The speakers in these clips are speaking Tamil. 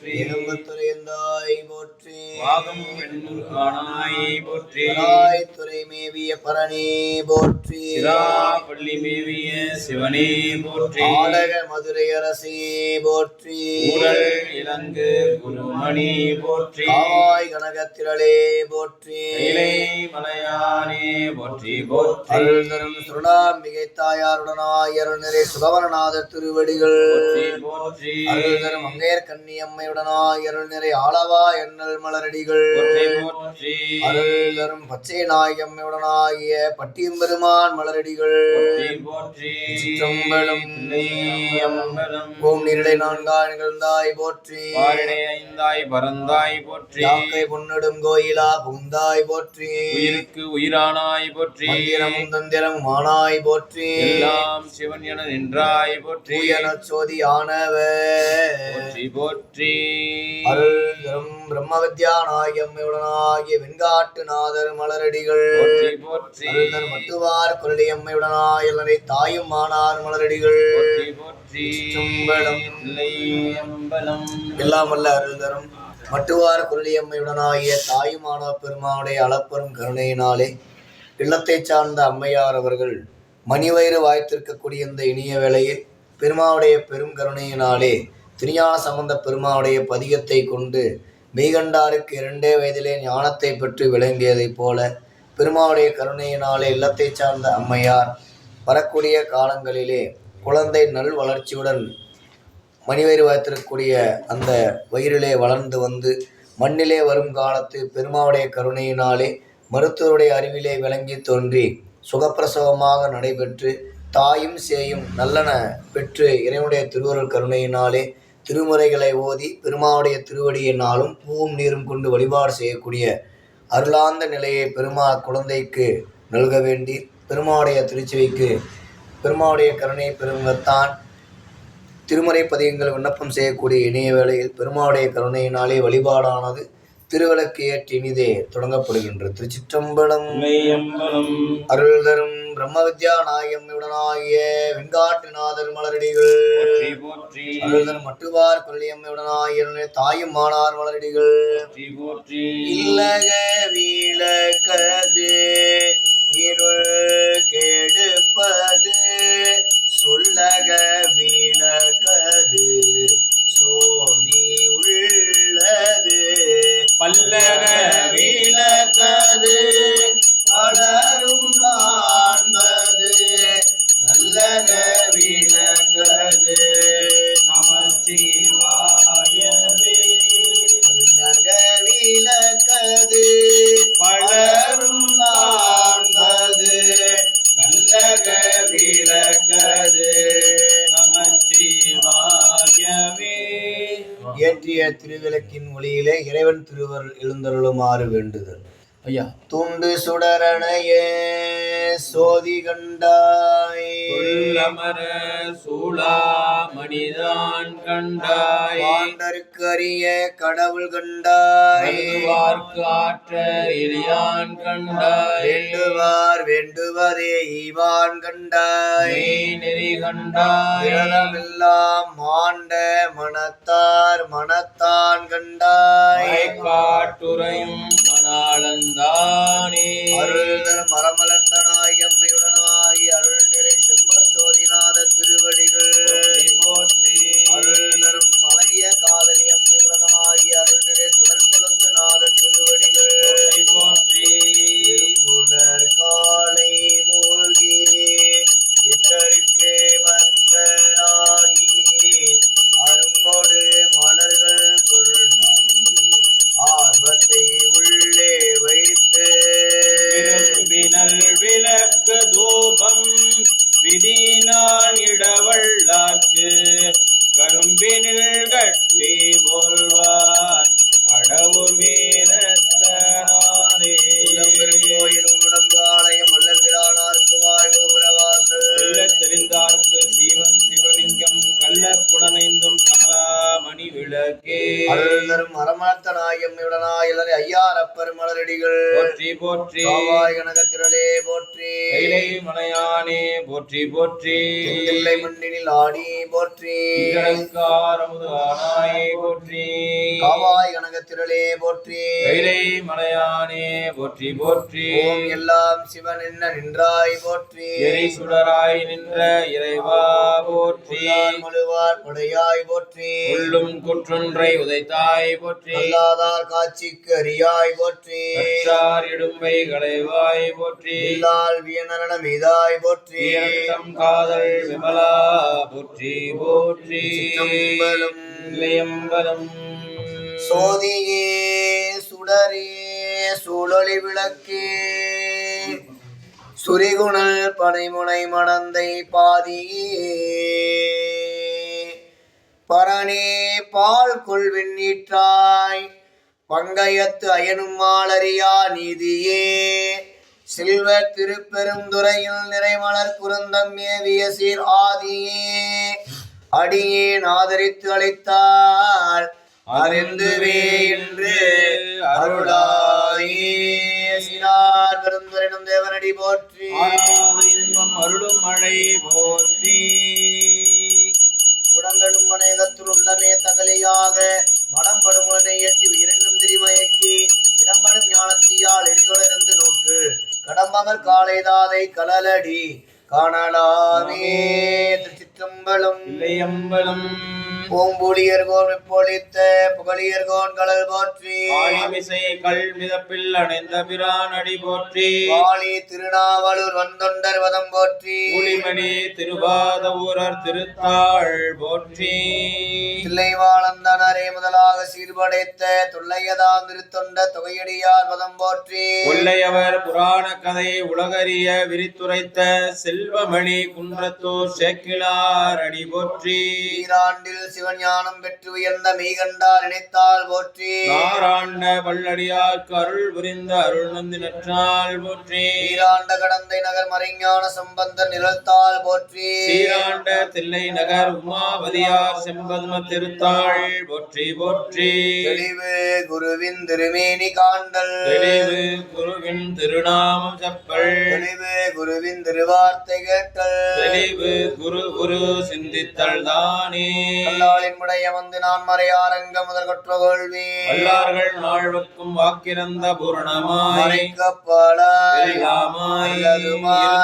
போற்றி. ஏகம்பத்துரையந்தாய் போற்றி. வாகம் வெண்ணூர் ஆனாய் போற்றி. துறை மேவிய பரணி போற்றி. சிராப்பள்ளி மேவிய சிவனே போற்றி. ஆடக மதுரை அரசி போற்றி. ஊடல் இலங்கு குருமணி போற்றி. காவாய் கனகத்திரளே போற்றி. இலை மலையானே போற்றி போற்றி. அருள் தரும் சுருளாம்பிகை தாயாருடனாய் அருள் நிறை சுகவரநாதர் திருவடிகள் போற்றி போற்றி. அருள் தரும் மங்கையர் கன்னியம்மையுடனாய் அருள் நிறை ஆளவா எண்ணல் மலரடிகள் போற்றி போற்றி. அருள் தரும் பச்சை நாயம்மையுடனாகிய பட்டியம்பெருமான் மலரடிகள் போற்றி போற்றி. சிற்றம்பலம் அம்பலம் ஓம் நீரிடை நான்காய் நிகழ்ந்தாய் போற்றி. பாரிடை ஐந்தாய் பரந்தாய் போற்றி. யாக்கை பொன்னிடும் கோயிலா புகுந்தாய் போற்றி. உயிருக்கு உயிரானாய் போற்றி. மந்திரமும் தந்திரமும் ஆனாய் போற்றி. எல்லாம் சிவன் என நின்றாய் போற்றி. சோதி ஆனவ போற்றி போற்றி. அருள் தரும் பிரம்ம வித்யா நாயம்மையுடனாகிய வெண்காட்டு நாதர் மலரடிகள் போற்றி போற்றி. அருள் தரும் மட்டுவார் குரலியம்மையுடனாய் எல்லாரை தாயும் ஆனார் மலரடிகள் போற்றி போற்றி. சிற்றம்பலம் அம்பலம் எல்லாம் வல்ல அருள் தரும் மட்டுவார் குரலியம்மையுடனாகிய தாயுமான பெருமானுடைய அளப்பெரும் கருணையினாலே இல்லத்தை சார்ந்த அம்மையார் அவர்கள் மணிவயிறு வாய்த்திருக்கக்கூடிய இந்த இனிய வேளையில் பெருமாவுடைய பெரும் கருணையினாலே திருஞான சம்பந்த பெருமாவுடைய பதிகத்தை கொண்டு மெய்கண்டாருக்கு 2 வயதிலே ஞானத்தை பெற்று விளங்கியதைப் போல பெருமாவுடைய கருணையினாலே இல்லத்தை சார்ந்த அம்மையார் வரக்கூடிய காலங்களிலே குழந்தை நல் வளர்ச்சியுடன் மணிவயிறு வாய்த்திருக்கக்கூடிய அந்த வயிறிலே வளர்ந்து வந்து மண்ணிலே வரும் காலத்து பெருமாவுடைய கருணையினாலே மருத்துவருடைய அறிவிலே விளங்கி தோன்றி சுகப்பிரசவமாக நடைபெற்று தாயும் சேயும் நல்லன பெற்று இறைவனுடைய திருவருள் கருணையினாலே திருமுறைகளை ஓதி பெருமாவுடைய திருவடியினாலும் பூவும் நீரும் கொண்டு வழிபாடு செய்யக்கூடிய அருளார்ந்த நிலையை பெருமா குழந்தைக்கு நல்க வேண்டி பெருமாவுடைய திருச்செவிக்கு பெருமாவுடைய கருணை பெருங்கத்தான் திருமுறை பதிகங்கள் விண்ணப்பம் செய்யக்கூடிய இணைய வேளையில் பெருமாவுடைய கருணையினாலே வழிபாடானது திருவிளக்கு ஏற்றி இனிதே தொடங்கப்படுகின்றது. திருச்சிற்றம்பலம். அருள் தரும் பிரம்ம வித்யா நாயம்மையுடனாகிய வெண்காட்டுநாதர் மலரடிகள் அருள் தரும் மட்டுவார் கொல்லியம்மையுடனாகிய தாயும் மானார் மலரடிகள் இல்லக வீழக்கது இருள் கெடுப்பது சொல்லக வீழக்கது சோதி உள்ளது பல்லக விளக்கது பலரும் காண்பது நல்லக விளக்கது நமச்சிவாயவே. பல்லக விளக்கது பலரும் காண்பது நல்லக விளக்கது நமச்சிவாயவே. ஏற்றிய திருவிளக்கின் ஒளியிலே இறைவன் திருவருள் எழுந்தருளுமாறு வேண்டுதல். ஐயா துண்டு சுடரணைய சோதி கண்டாய் அமர சூளா மணிதான் கண்டாய். ஆண்டருக்கு அறிய கடவுள் கண்டாய். வேண்டுவார்க்கு ஆற்ற எளியான் கண்டாய். வேண்டுவார் வேண்டுவதே ஈவான் கண்டாய். நெறி கண்டாய். விரதமெல்லாம் மாண்ட மனத்தார் மனத்தான் கண்டாய். காட்டுரையும் மணாளந்தானே. அருள் தரும் மரமலர்த்தனாய் எம்மையுடனாகி அருள் நிறை செம்பசோதிநாத திருவடிகள் போற்றி. அருள் தரும் அழகிய காதலி எம்மையுடனாகி அருள் நிறை சுடற்கொழுந்து நாத திருவடிகள் போற்றி. திரும்புலர் காலை மூழ்கி பித்தருக்கு பக்தராகி அரும்பொடு மலர்கள் கொண்டாண்டு ஆர்வத்தை உள்ளே வைத்து விரும்பினல் விளக்கு தூபம் விதினால் இடவள்ளார்க்கு கரும்பினில் கட்டி போல்வார் கடவுர் வீரத்தனாரே. கோயில் உடம்பு ஆலயம் அல்லல் விரானார்க்கு வாய் கோபுரவாசல் தெரிந்தார்க்கு சீவன் சிவலிங்கம் கள்ள புலனைந்தும் காலாமணி விளக்கே. அருள் தரும் மரமலர்த்தனாய் எம்மையுடனாய் ஐயாரப்பர் மலரடிகள் போற்றி போற்றி. காவாய் கனகத்திரளே போற்றி. கைலை மலையானே போற்றி போற்றி. தில்லை மண்ணினில் ஆடி போற்றி. ஆனாயே போற்றி. கனகத்திரளே போற்றி. கைலை மலையானே போற்றி போற்றி. ஓம் எல்லாம் சிவன் என்ன நின்றாய் போற்றி. எரி சுடராய் நின்ற இறைவா போற்றி. முழுவார் படையாய் போற்றி. உள்ளும் குற்றொன்றை உதைத்தாய் போற்றி. அல்லாதார் காட்சிக்கு அறியாய் போற்றி. கற்றார் இடும்பை களைவாய் போற்றி. இல்லால் வியனரண மீதாய் போற்றி. வீரத்தம் காதல் விமலா போற்றி போற்றி. சிற்றம்பலம். இல்லையம்பலம். சோதியே சுடரே சூழொளி விளக்கே சுரிகுணல் பனைமுனை மணந்தை பாதியே பரணே பால் கொள்வின் நீற்றாய் பங்கயத்து அயனும் மாலறியா நீதியே செல்வ திருப்பெருந்துறையில் நிறைமலர் குருந்தம் மேவிய சீர் ஆதியே அடியேன் ஆதரித்து அளித்தால் அறிந்துவே என்று அருளாயே. சினார் பெருந்துரைனும் தேவனடி போற்றி. இன்பம் அருளும் மழை போற்றி. உடம்பெனும் அநேகத்தில் உள்ளமே தகலியாக மடம்படும் உடனே எட்டி உயிரினும் திரிமயக்கி இடம்படும் ஞானத்தியால் எரிகொளிருந்து நோக்கு கடம்பமர் காலைதாதை கலலடி காணலாமே. திருச்சிற்றம்பலம். இல்லையம்பலம். பூம்புலியர்கோன் வெப்பொழித்த புகழியர்கோன் கடல் போற்றி. ஆழிமிசை கல் மிதப்பில் அணைந்த பிரான் அடி போற்றி. வாழி திருநாவலூர் வந்தொண்டர் வதம் போற்றி. ஊழிமணி திருவாத ஊரர் திருத்தாள் போற்றி. தில்லைவாழந்தனரே முதலாக சீர்படைத்த தொல்லையதாம் திருத்தொண்ட தொகையடியார் வதம் போற்றி. கொல்லையவர் புராண கதை உலகறிய விரித்துரைத்த செல்வமணி குன்றத்தூர் சேக்கிழார் அடி போற்றி. ஈராண்டில் சிவஞானம் பெற்று உயர்ந்த மெய்கண்டார் நினைத்தால் போற்றி. நாராண்ட வல்லடியார்க்கு அருள் புரிந்த அருள் நந்தி நற்றால் போற்றி. ஈராண்ட கடந்தை நகர் மறைஞான சம்பந்தன் நிழல்தாள் போற்றி. சீராண்ட தில்லை நகர் உமாபதியார் செம்பதும திருத்தாள் போற்றி போற்றி. தெளிவு குருவின் திருமேனி காண்டல். தெளிவு குருவின் திருநாமம் செப்பல். தெளிவு குருவின் திருவார்த்தை கேட்டல். தெளிவு குரு குரு சிந்தித்தல் தானே. கல்லாளின் முடைய வந்து நான் மறையாரங்க முதல் கொற்ற கொள்வி. வல்லார்கள் வாழ்வுக்கும் வாக்கிறந்த பூரணமாய் மறைக்கப்படாய்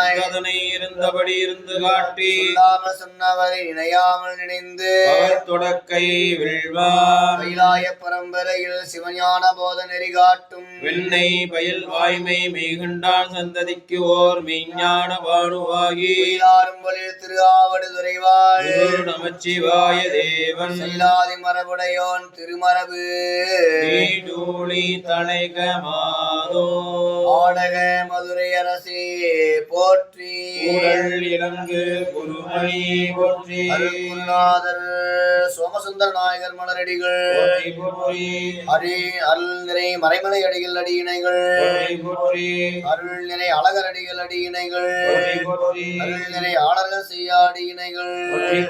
இருந்ததனை இருந்தபடி இருந்து காட்டி சொல்லாமல் சொன்னவரை இணையாமல் நினைந்து அவர் தொடக்கை கைலாய பரம்பரையில் சிவஞான போத நெறி காட்டும் வெண்ணை பயில் வாய்மை மெய்கண்டான் சந்ததிக்கு ஓர் மெய்ஞான பானுவாகி பொழில் திரு ஆவடு துறைவாள் நமச்சிவாய தேவன் செயலாதி மரபுடையோன் திருமரபு நீடூழி தனைக மாதோ ஆடக மதுரை அரசே போற்றி. இலங்கு குருமணி போற்றி. அருள்குருநாதர் சோமசுந்தர நாயகர் மலரடிகள் போற்றி. அருள் நிறை மறைமலை அடிகள் அடியினைகள் போற்றி. அருள் நிறை அழகர் அடிகள் அடியினைகள் போற்றி. அருள் நிறை ஆளர்கள் செய்ய அடியினைகள்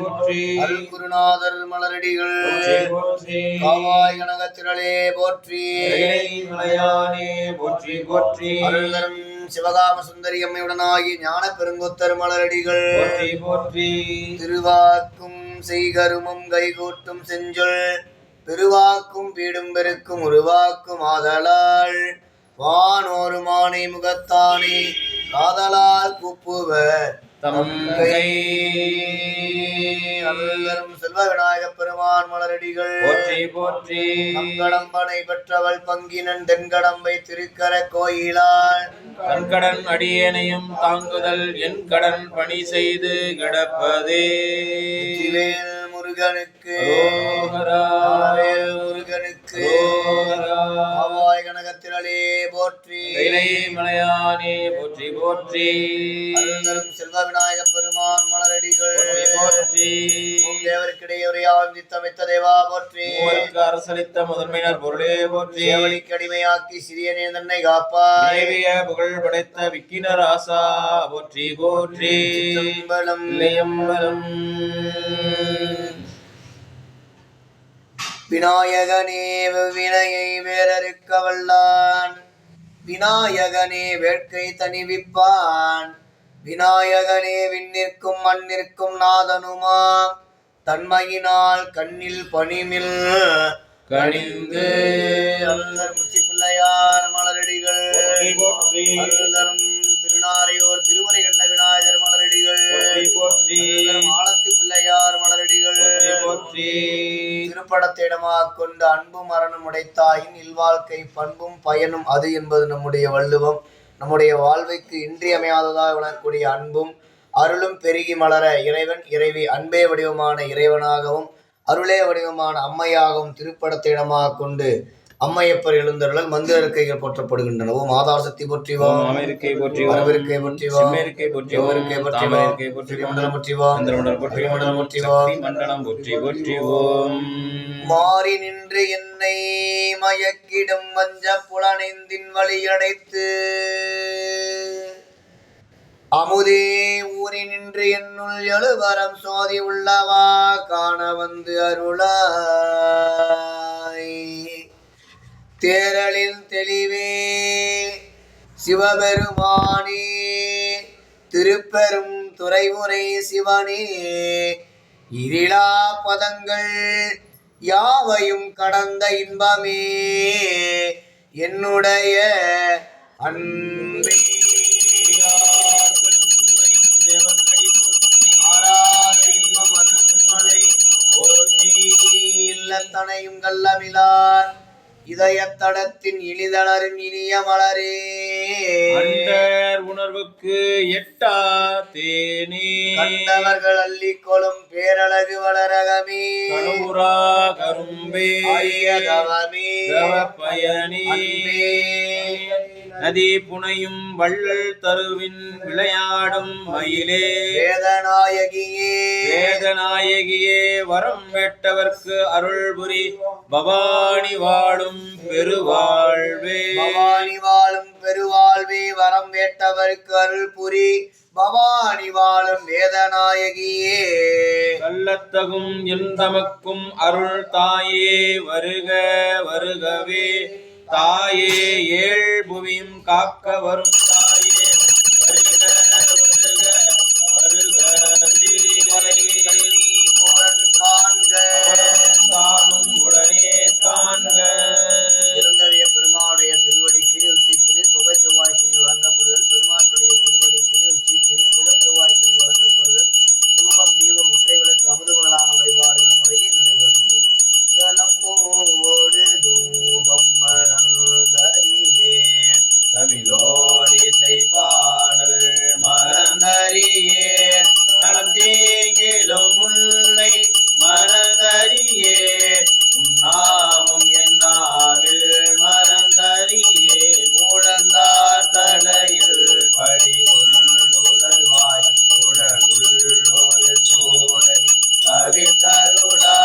போற்றி. அருள் குருநாதர் மலரடிகள் போற்றி. காவாய் கனகத்திரளே போற்றி. மலையானே போற்றி போற்றி. அருள் தரும் சிவகாம சுந்தரி அம்மையுடனாகி ஞான பெருங்கொத்தர் மலரடிகள் போற்றி போற்றி. திருவாக்கும் செய்கருமும் கைகூட்டும் செஞ்சொல் பெருவாக்கும் பீடும் பெருக்கும் உருவாக்கும் ஆதலால் வானோரு மானை முகத்தானே காதலால் கூப்புவர் தம்கை. அருள்தரும் செல்வ விநாயக பெருமான் மலரடிகள் போற்றி போற்றி. நங்கடம்பனை பெற்றவள் பங்கினன் தென்கடம்பை திருக்கர கோயிலால் தன்கடன் அடியேனையும் தாங்குதல் என் கடன் பணி செய்து கிடப்பதே. முருகனுக்கு முருகனுக்கு ஆவாய் கனகத்திரளே போற்றி. மலையானே போற்றி போற்றி. அருள்தரும் செல்வ விநாயக பெருமான் மலரடிகள் போற்றி. தேவருக்கிடையே உரையாழ்ந்தி தமைத்த தேவா போற்றி. அரசளித்த முதன்மையினர் பொருளே போற்றி. தேவனுக்கு அடிமையாக்கி சிறியனே தன்னை காப்பாய். தேவிய புகழ் படைத்த விக்கினர் ஆசா போற்றி போற்றி. இல்லையம்பலம். விநாயகனே வினையை வேறறுக்க வல்லான். விநாயகனே வேட்கை தணிவிப்பான். விநாயகனே விண்ணிற்கும் மண்ணிற்கும் நாதனுமாம். தன்மையினால் கண்ணில் பணிமில் கணிந்து அருள்தரும் முச்சி பிள்ளையார் மலரடிகள் போற்றி போற்றி அருள்தரும் திருநாரையோர் திருமுறை கண்ட விநாயகர் மலரடிகள் போற்றி போற்றி அருள்தரும் ஆலத்தி பிள்ளையார் மலரடிகள் போற்றி போற்றி திருப்படத்தை இடமாக கொண்டு அன்பும் மரணம் உடைத்தாயின் இல்வாழ்க்கை பண்பும் பயனும் அது என்பது நம்முடைய வள்ளுவம். நம்முடைய வாழ்வைக்கு இன்றியமையாததாக விளங்கக்கூடிய அன்பும் அருளும் பெருகி மலர இறைவன் இறைவி அன்பே வடிவமான இறைவனாகவும் அருளே வடிவமான அம்மையாகவும் திருப்படத்தை இடமாக கொண்டு அம்மையப்பர் எழுந்தருளல் மந்திர இருக்கைகள் போற்றப்படுகின்றன. ஓம் ஆதார் சக்தி போற்றிவோம், அமெரிக்கை போற்றிவோம், வரவிருக்கை போற்றிவோம், சிம்மேரிக்கை போற்றிவோம், தாமரைக்கை போற்றிவோம், மண்டலம் போற்றிவோம், சந்திரமண்டலம் போற்றிவோம், மண்டலம் போற்றிவோம், சக்தி மண்டலம் போற்றி போற்றிவோம். மாறி நின்று என்னை மயக்கிடும் வஞ்ச புலனைந்தின் வழியடைத்து அமுதே ஊறி நின்று என்னுள் எழுவரம் சோதி உள்ளவா காண வந்து அருளாய். தேரலில் தெளிவே சிவபெருமானே திருப்பெரும் துறைமுறை சிவனே இருளா பதங்கள் யாவையும் கடந்த இன்பமே என்னுடைய அன்பே. இல்லத்தனையும் கள்ளமிலார் இதயத்தடத்தின் இனிதளரும் இனிய மலரே அண்டர் உணர்வுக்கு எட்டா தேனே கண்டவர்கள் அள்ளிக்கொளும் பேரழகு வளரகமே கணுரா கரும்பே ஐயதவமே தவப்பயனே நதி புனையும் வள்ளல் தருவின் விளையாடும் மயிலே வேதநாயகியே வேதநாயகியே வரம் வேட்டவர்க்கு அருள்புரி பவானி வாழும் பெருவாழ்வே பவானி வாழும் பெருவாழ்வே வரம் வேட்டவர்க்கு அருள் புரி பவானி வாழும் வேதநாயகியே கள்ளத்தகும் எந்தமக்கும் அருள் தாயே வருக வருகவே தாயே ஏழ் புவியும் காக்க வரும் தாயே வருக வருக வருகவே காண்க தானும் உடனே காண்க. இருந்தழிய பெருமானுடைய திருவடிக்கினி உச்சிக்கினி குகை செவ்வாய்க்கினி வழங்கப்படுதல் பெருமாட்டுடைய திருவடிக்கினி உச்சிக்கினி குகை செவ்வாய்க்கினி வழங்கப்படுதல் தூபம் தீபம் முட்டை விளக்கு அமுது முதலான வழிபாடுகள் முறையே நடைபெறுகின்றது. சலம்போடு தூபம் மறந்தறியே தமிழோடிசை பாடல் மறந்தறியே நலம் தீங்கிலும் முல்லை மறந்தறியே உன்னாமும் என்னாவில் மறந்தறியே உழந்தார் தலையில் படிகொண்டுடல்வாய் உடலுள்ளொரு சோலை தவித்தருடா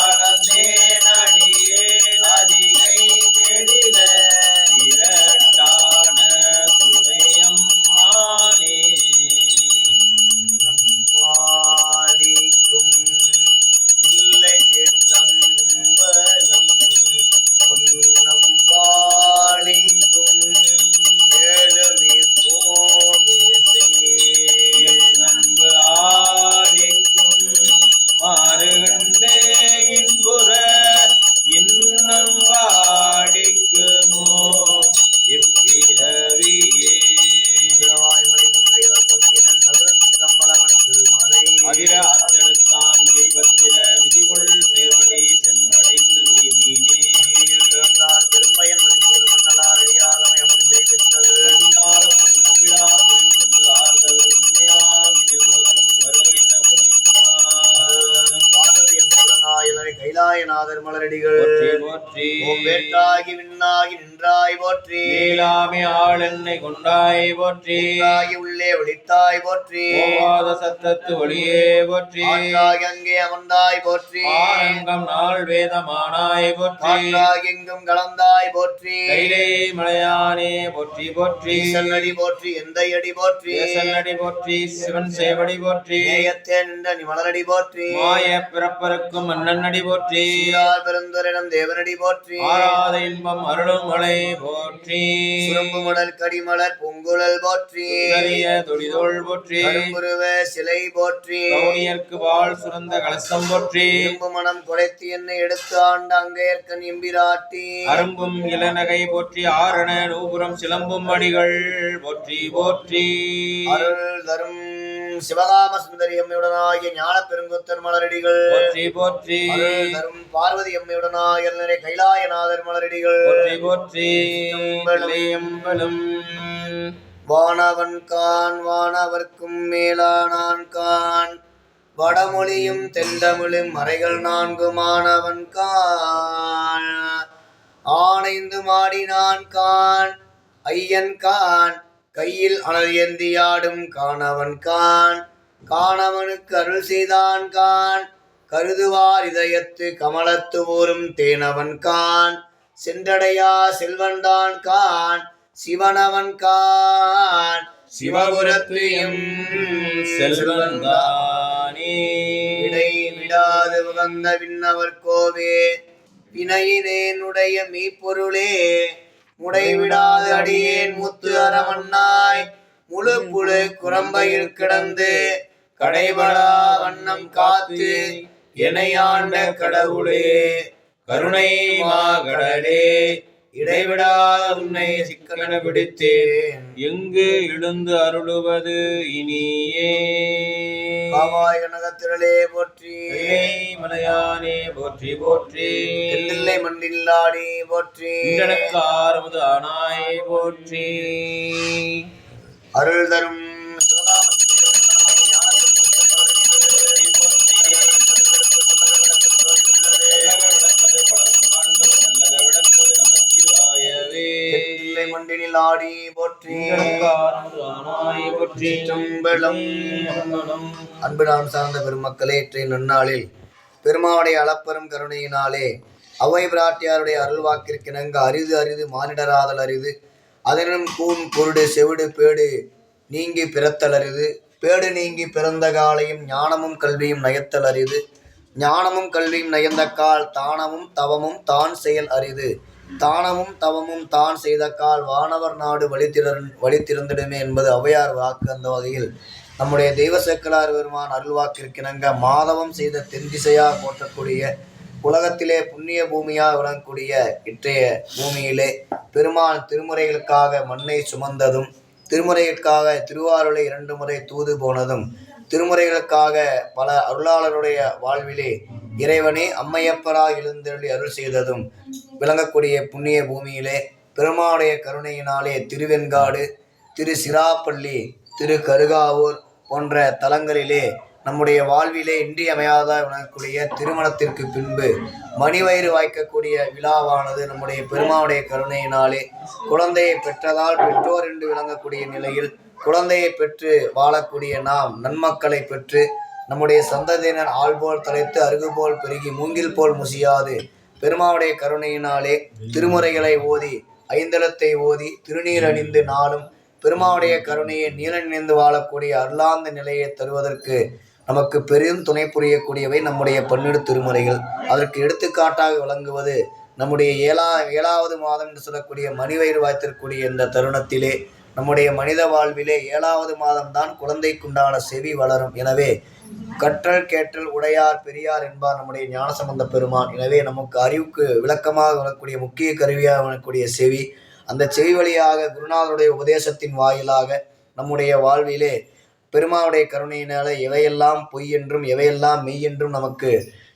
அளந்தே நடியே அதிகை கெடில இரட்டான துறையம்மானே நம் பாலிக்கும் இல்லை சிற்றம்பலம் பொன்னம் பாலிக்கும் ஏழுமே போமிசே நன்பு ஆலிக்கும் மாறுகண்டே இன்புற இன்னம் பாடிக்குமோ எப்பிறவியே மணி முங்கையவர் பொங்கினன் சதுரன் சிற்றம்பலவன் திருமலை அதிர அச்செடுத்தான் தீபத்தில விதிகொள் சேவடி சென்றடைந்து உய்மீனே இருந்தார் பெரும்பயன் மதிசூடு மன்னலார் அடியாதமை அமது செய்வித்தது நம்பினால் அவன் நம்பினா பொய்கொண்டு ஆறுதல் உண்மையாமிதில் உலகனும் வருகிற உரைப்பான் பாரதி எம்புலனாயவரை கைலாயநாதர் மலரடிகள் போற்றி போற்றி ஓம் வேற்றாகி விண்ணாகி நின்றாய் போற்றி நீலாமே ஆள் என்னை கொண்டாய் போற்றி உள்ளாகி உள்ளே ஒளித்தாய் போற்றி ஓவாத சத்தத்து ஒளியே போற்றி ஆற்றாகி அங்கே அமர்ந்தாய் போற்றி ஆரங்கம் நாள் வேதமானாய் போற்றி காற்றாகி எங்கும் கலந்தாய் போற்றி கைலே மலையானே போற்றி போற்றி ஈசன்னடி போற்றி எந்தை அடி போற்றி தேசனடி போற்றி சிவன் சேவடி போற்றி நேயத்தே நின்ற நீ மலரடி போற்றி மாய பிறப்பருக்கும் மன்னனடி போற்றி சீரார் பெருந்துரைனம் தேவனடி போற்றி ஆராத இன்பம் அருளும் மலை போற்றி சுரும்பு மடல் கடிமலர் பூங்குழல் போற்றி சுடரிய தொழிதோள் போற்றி கரும்புருவ சிலை போற்றி கவுனியர்க்கு வாழ் சுரந்த கலசம் போற்றி இரும்பு மனம் குறைத்து என்னை எடுத்து ஆண்ட அங்கையர்க்கன் எம்பிராட்டி அரும்பும் இளநகை போற்றி ஆரண நூபுரம் சிலம்பும் அடிகள் போற்றி போற்றி அருள் தரும் சிவகாம சுந்தரி அம்மையுடனாகிய ஞான பெருங்குத்தர் மலரடிகள் போற்றி போற்றி அருள் தரும் பார்வதி அம்மையுடனாகிய நிறை கைலாயநாதர் மலரடிகள் போற்றி போற்றி எம்பலும் வானவன் கான் வானவர்க்கும் மேலானான் கான் வடமொழியும் தென்தமிழும் மறைகள் நான்கு மாணவன் கான் ஆனைந்து மாடினான் கான் ஐயன் கான் கையில் அனல் ஏந்தியாடும் காணவன் கான் காணவனுக்கு அருள் செய்தான் கான் கருதுவார் இதயத்து கமலத்து ஊரும் தேனவன் கான் சென்றடையா செல்வன்தான் கான் சிவனவன் கான் சிவபுரத்து எம் செல்வந்தானே இடை விடாது உகந்த விண்ணவர் கோவே வினையினேனுடைய மெய்ப்பொருளே முடைவிடாது அடியேன் முத்து அரமன்னாய் முழு புழு குரம்பையில் கிடந்து கடைபடா வண்ணம் காத்து எனையாண்ட கடவுளே கருணை மாகடலே இடைவிடா உன்னை சிக்கன பிடித்தேன் எங்கு எழுந்து அருளுவது இனியே காவாய் கனகத்திரளே போற்றி மலையானே போற்றி போற்றி இல்லை மண்டில்லாடி போற்றி ஆறுமுது ஆனாய் போற்றி அருள் தரும் மண்டினில் ஆடி போற்றி அன்பு நான் சார்ந்த பெருமக்களே, இன்றைய நன்னாளில் பெருமாவுடைய அளப்பெரும் கருணையினாலே அவை பிராட்டியாருடைய அருள்வாக்கிற்கிணங்க அரிது அரிது மானிடராதல் அரிது அதனும் கூன் குருடு செவிடு பேடு நீங்கி பிறத்தல் அரிது பேடு நீங்கி பிறந்த காலையும் ஞானமும் கல்வியும் நயத்தல் அரிது ஞானமும் கல்வியும் நயந்த கால் தானமும் தவமும் தான் செயல் அரிது தானமும் தவமும் தான் செய்த கால் வானவர் நாடு வழித்திருந்திடுமே என்பது ஔவையார் வாக்கு. அந்த வகையில் நம்முடைய தெய்வ சேக்கலார் பெருமான் அருள்வாக்கிற்கிணங்க மாதவம் செய்த தென்திசையாக போற்றக்கூடிய உலகத்திலே புண்ணிய பூமியாக விளங்கக்கூடிய இன்றைய பூமியிலே பெருமான் திருமுறைகளுக்காக மண்ணை சுமந்ததும் திருமுறைகளுக்காக திருவாரூரை 2 முறை தூது போனதும் திருமுறைகளுக்காக பல அருளாளருடைய வாழ்விலே இறைவனே அம்மையப்பராக எழுந்தருளி அருள் செய்ததும் விளங்கக்கூடிய புண்ணிய பூமியிலே பெருமானுடைய கருணையினாலே திருவெண்காடு, திரு சிராப்பள்ளி, திரு கருகாவூர் போன்ற தலங்களிலே நம்முடைய வாழ்விலே இன்றியமையாததாக விளங்கக்கூடிய திருமணத்திற்கு பின்பு மணிவயிறு வாய்க்கக்கூடிய விழாவானது நம்முடைய பெருமானுடைய கருணையினாலே குழந்தையை பெற்றதால் பெற்றோர் என்று விளங்கக்கூடிய நிலையில் குழந்தையை பெற்று வாழக்கூடிய நாம் நன்மக்களை பெற்று நம்முடைய சந்ததியினர் ஆள்போல் தலைத்து அருகுபோல் பெருகி மூங்கில் போல் முசியாது பெருமாவுடைய கருணையினாலே திருமுறைகளை ஓதி ஐந்தலத்தை ஓதி திருநீர் அணிந்து நாளும் பெருமாவுடைய கருணையை நீல நினைந்து வாழக்கூடிய அருளாந்த நிலையை தருவதற்கு நமக்கு பெரிதும் துணை புரியக்கூடியவை நம்முடைய 12 திருமுறைகள். அதற்கு எடுத்துக்காட்டாக விளங்குவது நம்முடைய ஏழாவது மாதம் என்று சொல்லக்கூடிய மணிவயிறு வாய்த்திருக்கூடிய இந்த தருணத்திலே நம்முடைய மனித வாழ்விலே 7வது மாதம்தான் குழந்தைக்குண்டான செவி வளரும். எனவே கற்றல் கேட்டல் உடையார் பெரியார் என்பார் நம்முடைய ஞானசம்பந்த பெருமான். எனவே நமக்கு அறிவுக்கு விளக்கமாக வரக்கூடிய முக்கிய கருவியாக வரக்கூடிய செவி, அந்த செவி வழியாக குருநாதருடைய உபதேசத்தின் வாயிலாக நம்முடைய வாழ்விலே பெருமானுடைய கருணையினால எவையெல்லாம் பொய் என்றும் எவையெல்லாம் மெய் என்றும் நமக்கு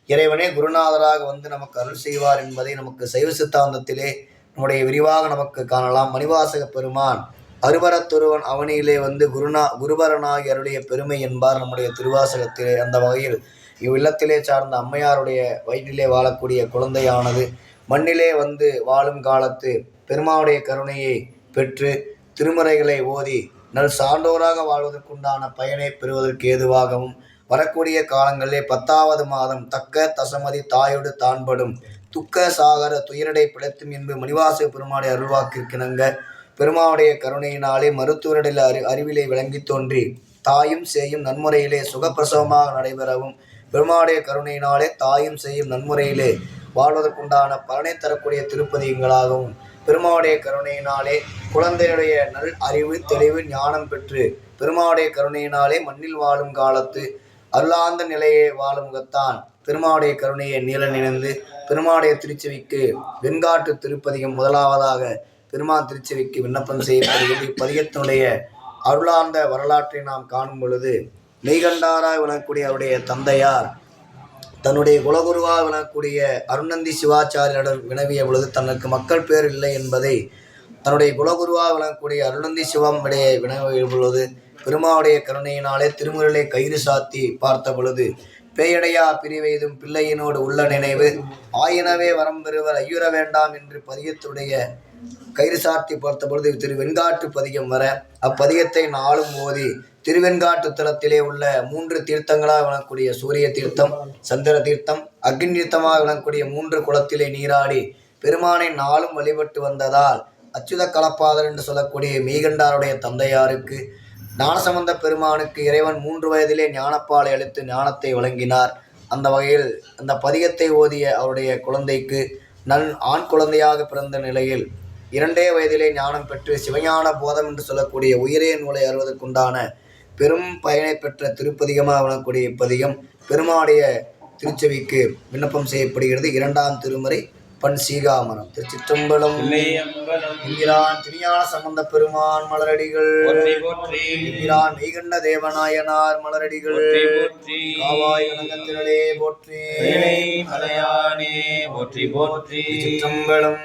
இறைவனே குருநாதராக வந்து நமக்கு அருள் செய்வார் என்பதை நமக்கு சைவ சித்தாந்தத்திலே நம்முடைய விரிவாக நமக்கு காணலாம். மணிவாசக பெருமான் அருபரத்தொருவன் அவனியிலே வந்து குருபரனாகி அருடைய பெருமை என்பார் நம்முடைய திருவாசகத்திலே. அந்த வகையில் இவ்வில்லத்திலே சார்ந்த அம்மையாருடைய வயிற்றிலே வாழக்கூடிய குழந்தையானது மண்ணிலே வந்து வாழும் காலத்து பெருமாவுடைய கருணையை பெற்று திருமுறைகளை ஓதி நல் சான்றோராக வாழ்வதற்குண்டான பயனை பெறுவதற்கு ஏதுவாகவும் வரக்கூடிய காலங்களிலே 10வது மாதம் தக்க தசமதி தாயோடு தான்படும் துக்க சாகர துயரடை பிழைத்தும் என்பது மணிவாசக பெருமானுடைய அருள்வாக்கிற்கிணங்க பெருமாவுடைய கருணையினாலே மருத்துவரிடல் அறிவிலே விளங்கி தோன்றி தாயும் சேயும் நன்முறையிலே சுகப்பிரசவமாக நடைபெறவும் பெருமாளுடைய கருணையினாலே தாயும் செய்யும் நன்முறையிலே வாழ்வதற்குண்டான பலனை தரக்கூடிய திருப்பதிகங்களாகவும், பெருமாளுடைய கருணையினாலே குழந்தையுடைய நல் அறிவு தெளிவு ஞானம் பெற்று பெருமாளுடைய கருணையினாலே மண்ணில் வாழும் காலத்து அருளாந்த நிலையை வாழும் முகத்தான் பெருமாளுடைய கருணையை நீல நினைந்து பெருமாளுடைய திருச்செவிக்கு வெண்காட்டு திருப்பதிகம் முதலாவதாக பெருமாள் திருச்செவிக்கு விண்ணப்பம் செய்யப்படுகிறது. இப்பதிகத்தினுடைய அருளார்ந்த வரலாற்றை நாம் காணும் பொழுது, மெய்கண்டாராய் விளங்கக்கூடிய அவருடைய தந்தையார் தன்னுடைய குலகுருவாக விளங்கக்கூடிய அருணந்தி சிவாச்சாரியரிடம் வினவிய பொழுது தனக்கு மக்கள் பேர் இல்லை என்பதை தன்னுடைய குலகுருவாக விளங்கக்கூடிய அருணந்தி சிவம் இடையே வினவிய பொழுது பெருமாளுடைய கருணையினாலே திருமுறையை கயிறு சாத்தி பார்த்த பொழுது, பேயடையா பிரிவெய்தும் பிள்ளையினோடு உள்ள நினைவு ஆயினவே வரம் பெறுவர் ஐயுற வேண்டாம் என்று பதிகத்துடைய கயிறு சாத்தி பார்த்த பொழுது திரு வெண்காட்டு பதிகம் வர அப்பதிகத்தை நாளும் ஓதி திருவெண்காட்டு தலத்திலே உள்ள 3 தீர்த்தங்களாக விளங்கக்கூடிய சூரிய தீர்த்தம், சந்திர தீர்த்தம், அக்னி தீர்த்தமாக விளங்கக்கூடிய 3 குளத்திலே நீராடி பெருமானை நாளும் வழிபட்டு வந்ததால் அச்சுத கலப்பாதர் என்று சொல்லக்கூடிய மெய்கண்டாருடைய தந்தையாருக்கு ஞானசம்பந்த பெருமானுக்கு இறைவன் 3 வயதிலே ஞானப்பாலை அளித்து ஞானத்தை வழங்கினார். அந்த வகையில் அந்த பதிகத்தை ஓதிய அவருடைய குழந்தைக்கு ஆண் குழந்தையாக பிறந்த நிலையில் 2 வயதிலே ஞானம் பெற்று சிவஞான போதம் என்று சொல்லக்கூடிய உயிரே நூலை அறிவதற்குண்டான பெரும் பயனை பெற்ற திருப்பதிகமாக வழங்கக்கூடிய இப்பதிகம் பெருமாளுடைய திருச்செவிக்கு விண்ணப்பம் செய்யப்படுகிறது. 2ஆம் திருமுறை பண் சீகாமரம். திருச்சிற்றம்பலம். என்கிறான் திருஞான சம்பந்த பெருமான் மலரடிகள், என்கிறான் மெய்கண்ட தேவநாயனார் மலரடிகள், காவாய் வணங்கத்திரளே போற்றி, திருச்சிற்றம்பலம்.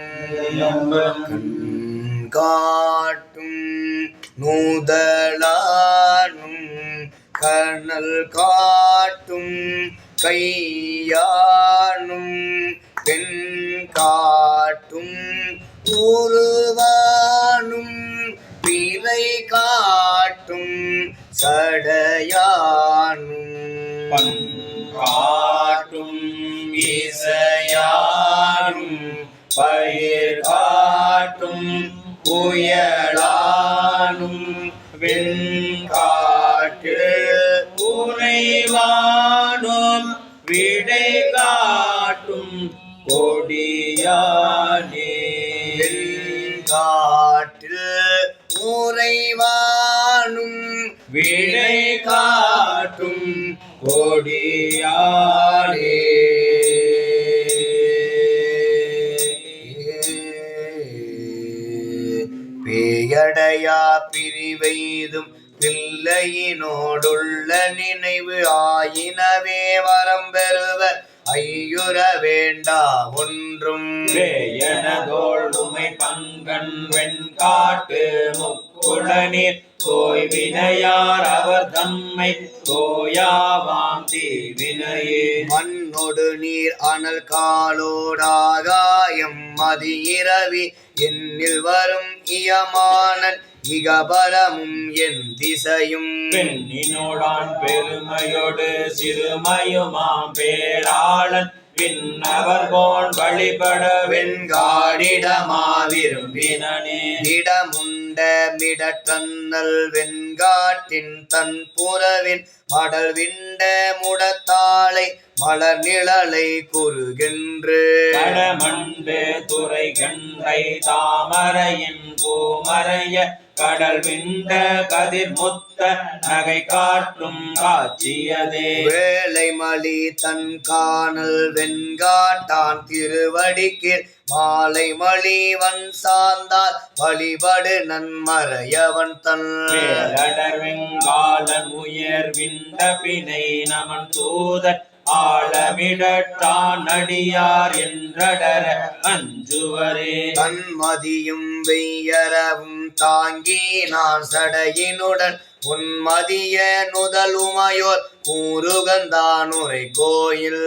காட்டும் நூதலானும் கனல் காட்டும் கையானும் பெண் காட்டும் உருவானும் பிறை காட்டும் சடையானும் காட்டும் இசையானும் பயிர் காட்டும் புயலானும் வெண்காட்டு உறைவானும் விடை காட்டும் கொடியானே. காட்டில் உறைவானும் விடை காட்டும் கொடியானே. பேயடையா பிரிவெய்தும் பிள்ளையினோடுள்ள நினைவு ஆயினவே வரம் பெறுவர் ஐயுற வேண்டா ஒன்றும். வேயனதோள் உமை பங்கன் வெண்காட்டு முக்குளநீர் தோய்வினையார் அவர் தம்மை தோயாவாம் தீவினையே. மண்ணொடு நீர் அனல் காலோடாகாயம் மதி இரவி என்னில் வரும் இயமானன் இகபரமும் என் திசையும். பெண்ணினோடான் பெருமையோடு சிறுமையுமாம் பேராளன் பின்னவர்கோன் வழிபட வெண்காடிடமா விரும்பினே. இடமுண்ட மிடற்றன்னல் வெண்காட்டின் தன் புறவின் மடல் விண்ட முடத்தாளை மலர் நிழலை குறுகென்று கடமண்டு துறை கண்டை தாமரையின் பூமறைய கடல் விண்ட கதிர் முத்த நகை காட்டும் காட்சியதே. வேலை மலி தன் காணல் வெண்காட்டான் திருவடிக்கு மாலை மலிவன் சார்ந்தால் வழிபடு நன்மறையவன் தன் வேலடர் வெங்காலன் உயர் விண்ட பிணை நமன் தூதர் ஆழமிடட்டான் அடியார் என்றடர அஞ்சுவரே. தன்மதியும் வெய்யரவும் தாங்கி நான் சடையினுடன் உன்மதிய நுதல் உமையோர் கூறுகந்தான் உரை கோயில்.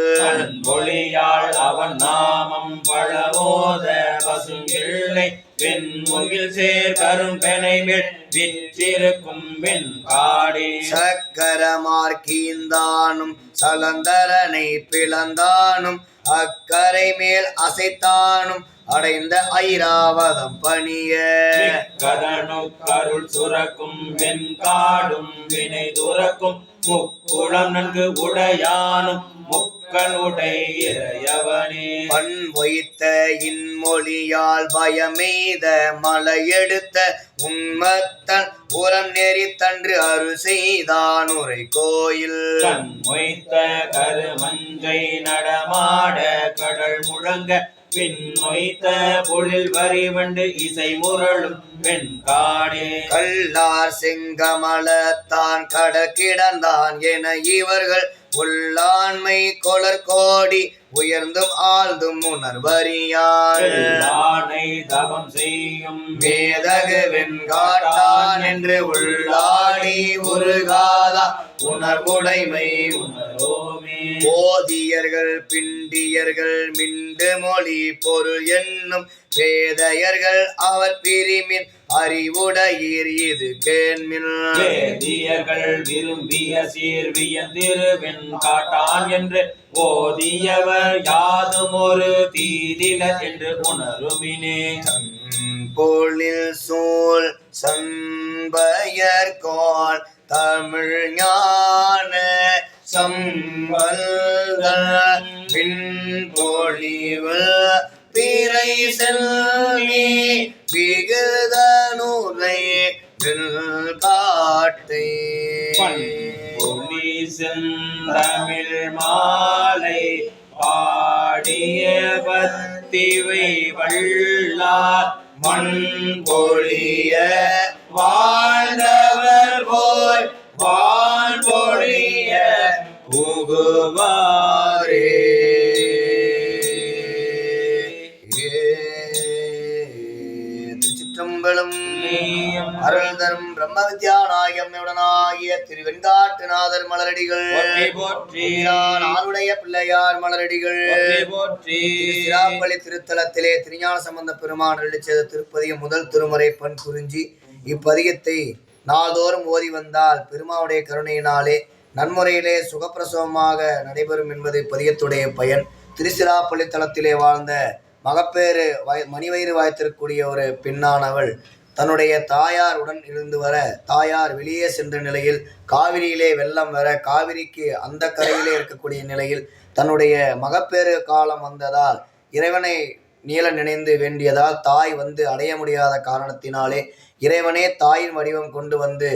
ஒளியாள் அவன் நாமம் பழவோத பசுங்கிள்ளை வெண்முகில் சேர் கரும்பெனை மேல் விற்றிருக்கும் வெண்காடே. சக்கரமார்க்கீந்தானும் சலந்தரனை பிளந்தானும் அக்கரை மேல் அசைத்தானும் அடைந்த ஐராவதம் பணிய கதனு கருள் சுரக்கும் வெண்காடும் வினை துறக்கும் முக்குளம் நன்கு உடையானும் முக்கனுடையவனே பண் வைத்த இன்மொழியால் பயமெய்த மலையெடுத்த உண்மத்தன் உரம் நெறித்தன்று அருள் செய்தான் உரை கோயில் கண் மொய்த்த கருமஞ்சை நடமாட கடல் முழங்க பின் மொய்த்த பொழில் வரிவண்டு இசை முரளும் வெண்காடே கல்லார் செங்கமலத்தான் கடக்கிடந்தான் என இவர்கள் உள்ளாண்மை கொளர் கோடி உயர்ந்தும் ஆழ்ந்தும் உணர்வறியான் ஆணை தவம் செய்யும் வேதகு வெண்காட்டான் என்று உள்ளாடி உருகாதா உணர்வுடைமை உணரோமே போதியர்கள் பிண்டியர்கள் மிண்டு மொழி பொருள் என்னும் வேதையர்கள் அவர் பிரிமின் அறிவுடையீர் இது கேண்மின் வேதியர்கள் விரும்பிய சீர்வியந்திரு வெண்காட்டான் என்று ஓதியவர் யாதும் ஒரு தீதில என்று உணருமினே பொழில் சூழ் சம்பயர்கோள் தமிழ் ஞான சம்பல்கள் பின் பொழிவு பிறை செல்வி விகுதனுரை காட்டை பொன்னி செந்தமிழ் மாலை பாடிய பத்திவை வள்ளார் மண் பொழிய வாழ்ந்தவர் போய் வான் பொழிய புகுவாரே திருச்சிற்றம்பலம் அருள் தரும் பிரம்ம வித்யா நாயகமுடனாகிய திரு வெண்காட்டுநாதர் மலரடிகள் போற்றி நாளுடைய பிள்ளையார் மலரடிகள் போற்றி சிராப்பள்ளி திருத்தலத்திலே திருஞான சம்பந்த பெருமான் அருளிச்செய்த திருப்பதிகம் முதல் திருமுறை பண் குறிஞ்சி. இப்பதிகத்தை நாள்தோறும் ஓதி வந்தால் பெருமாவுடைய கருணையினாலே நன்முறையிலே சுகப்பிரசவமாக நடைபெறும் என்பது பதிகத்துடைய பயன். திருச்சிராப்பள்ளி தலத்திலே வாழ்ந்த மகப்பேறு மணிவயிறு வாய்த்திருக்கக்கூடிய ஒரு பெண்ணானவள் தன்னுடைய தாயார் உடன் இருந்து வர தாயார் வெளியே சென்ற நிலையில் காவிரியிலே வெள்ளம் வர காவிரிக்கு அந்த கரையிலே இருக்கக்கூடிய நிலையில் தன்னுடைய மகப்பேறு காலம் வந்ததால் இறைவனை நீள நினைந்து வேண்டியதால் தாய் வந்து அடைய முடியாத காரணத்தினாலே இறைவனே தாயின் வடிவம் கொண்டு வந்து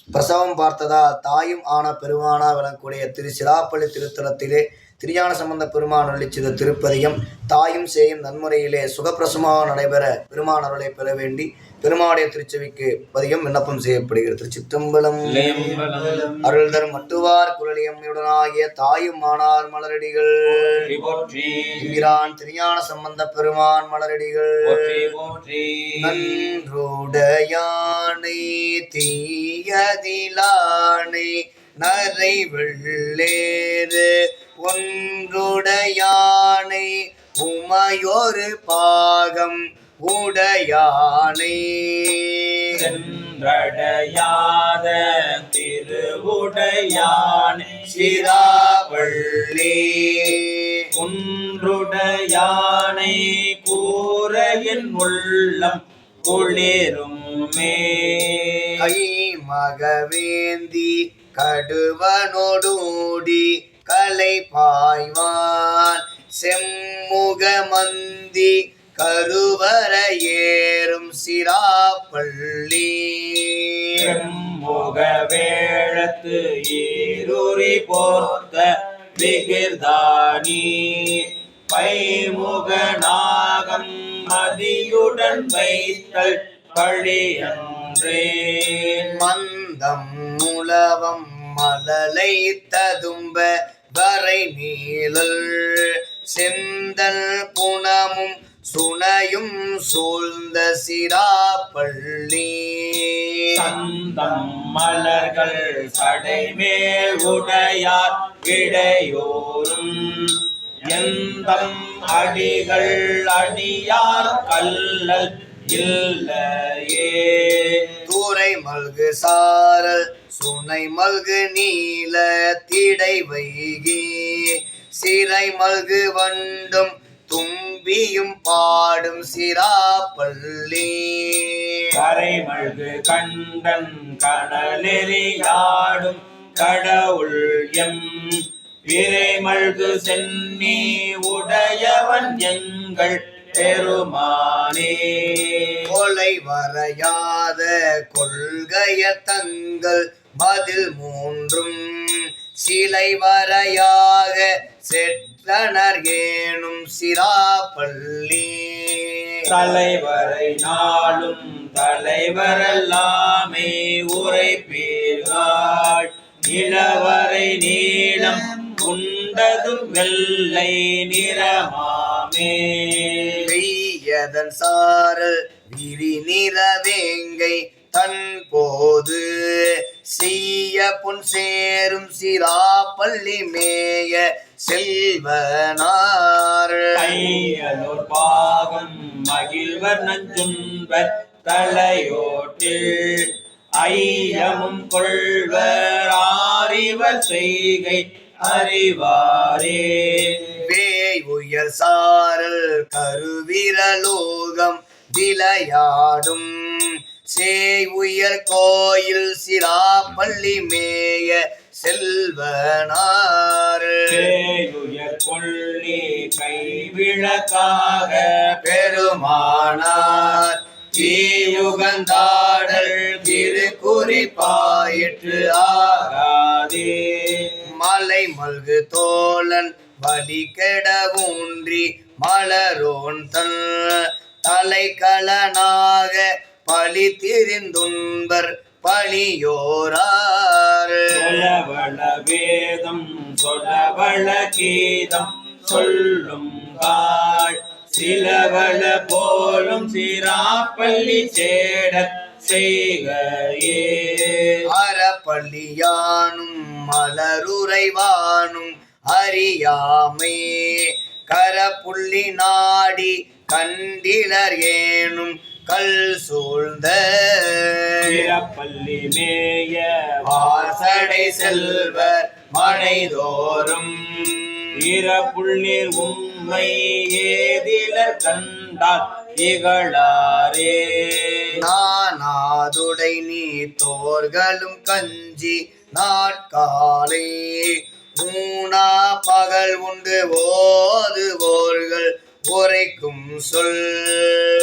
பிரசவம் பார்த்ததால் தாயும் ஆன பெருமானா விளங்கக்கூடிய திரு சிராப்பள்ளி திருத்தலத்திலே திருஞான சம்பந்த பெருமான் அருளிச்செய்த திருப்பதிகம் தாயும் சேயும் நன்முறையிலே சுகப்பிரசமாக நடைபெற பெருமான் அருளை பெற வேண்டி பெருமாடைய திருச்செவிக்கு பதிகம் விண்ணப்பம் செய்யப்படுகிறது. திருச்சிற்றம்பலம். அருள் தரும் மட்டுவார் குரலியம்மையுடனாகிய தாயும் மானார் மலரடிகள் திருஞான சம்பந்த பெருமான் மலரடிகள் நன்றுடையானை தீயதிலானை நரை வெள்ளேறு ஒன்றுடையானை உமையொரு பாகம் உடையானை சென்றடையாத திருவுடையானை சிராப்பள்ளி குன்றுடையானை கூரையின் உள்ளம் குளிரும் மே கை மகவேந்தி கடுவனோடூடி கலை பாய்வான் செம்முகமந்தி கருவர ஏறும் சிராப்பள்ளி முக வேழத்து ஈருரி போர்த்த விகிர்தானி பைமுக நாகம் மதியுடன் வைத்தல் பழியன்றே மந்தம் முலவம் மலலை ததும்ப வரை நீழல் செந்தல் புனமும் சுனையும் சூழ்ந்த சிராப்பள்ளி சந்தம் மலர்கள் சடைமேல் உடையார் விடையோரும் எந்தம் அடிகள் அடியார் கல்லல் இல்லையே தூரை மல்கு சாரல் சுனை மல்கு நீல திடை வைகி சிறை மல்கு வண்டும் தும்பி பள்ளியும் பாடும் சிராப்பள்ளி கரைமழ்கு கண்டன் கனலெறியாடும் கடவுள் எம் விரைமழ்கு சென்னி உடையவன் எங்கள் பெருமானே. கொலை வரையாத கொள்கைய தங்கள் பதில் மூன்றும் சிலை வரையாக செற்றனர் ஏனும் சிராப்பள்ளி தலைவரை நாளும் தலைவரெல்லாமே உரைப்பீர்கள் நிலவரை நீளம் உண்டதும் வெள்ளை நிறமாமே. வெய்யதன் சாரல் விரி நிறவேங்கை தன் போது செய்ய பொன் சேரும் சிராப்பள்ளி மேய செல்வனார் கையலோர் பாகம் மகிழ்வர் நஞ்சுண்பர் தலையோட்டில் ஐயமும் கொள்வர் ஆரிவர் செய்கை அறிவாரே. வேய் உயர் சாரல் கருவிரலோகம் விளையாடும் சேய் உயர் கோயில் சிராப்பள்ளி மேய செல்வனார் பேயுயர் கொள்ளி கைவிளக்காக பெருமானார் தீயுகந்தாடல் திருக்குறிப்பாயிற்று ஆகாதே. மலை மல்கு தோழன் பலி கெடவூன்றி மலரோன் தன் தலைக்கலனாக பழி திரிந்துண்பர் பழியோரார் சொலவள வேதம் சொலவள கீதம் சொல்லும் காள் சிலவள போலும் சிராப்பள்ளி சேடற் செய்கையே. அறப்பள்ளியானும் மலருறைவானும் அறியாமை கரப்புள்ளி நாடி கண்டிலர் ஏனும் கல் சூழ்ந்த சிரப்பள்ளி மேய வாசடை செல்வர் மனைதோறும் இறப்புள்ளிர் உம்மை ஏதிலர் கண்டால் இகழாரே. நானாதுடை நீ தோர்களும் கஞ்சி நாட்காலை ஊனா பகல் உண்டு ஓதுவோர்கள் உரைக்கும் சொல்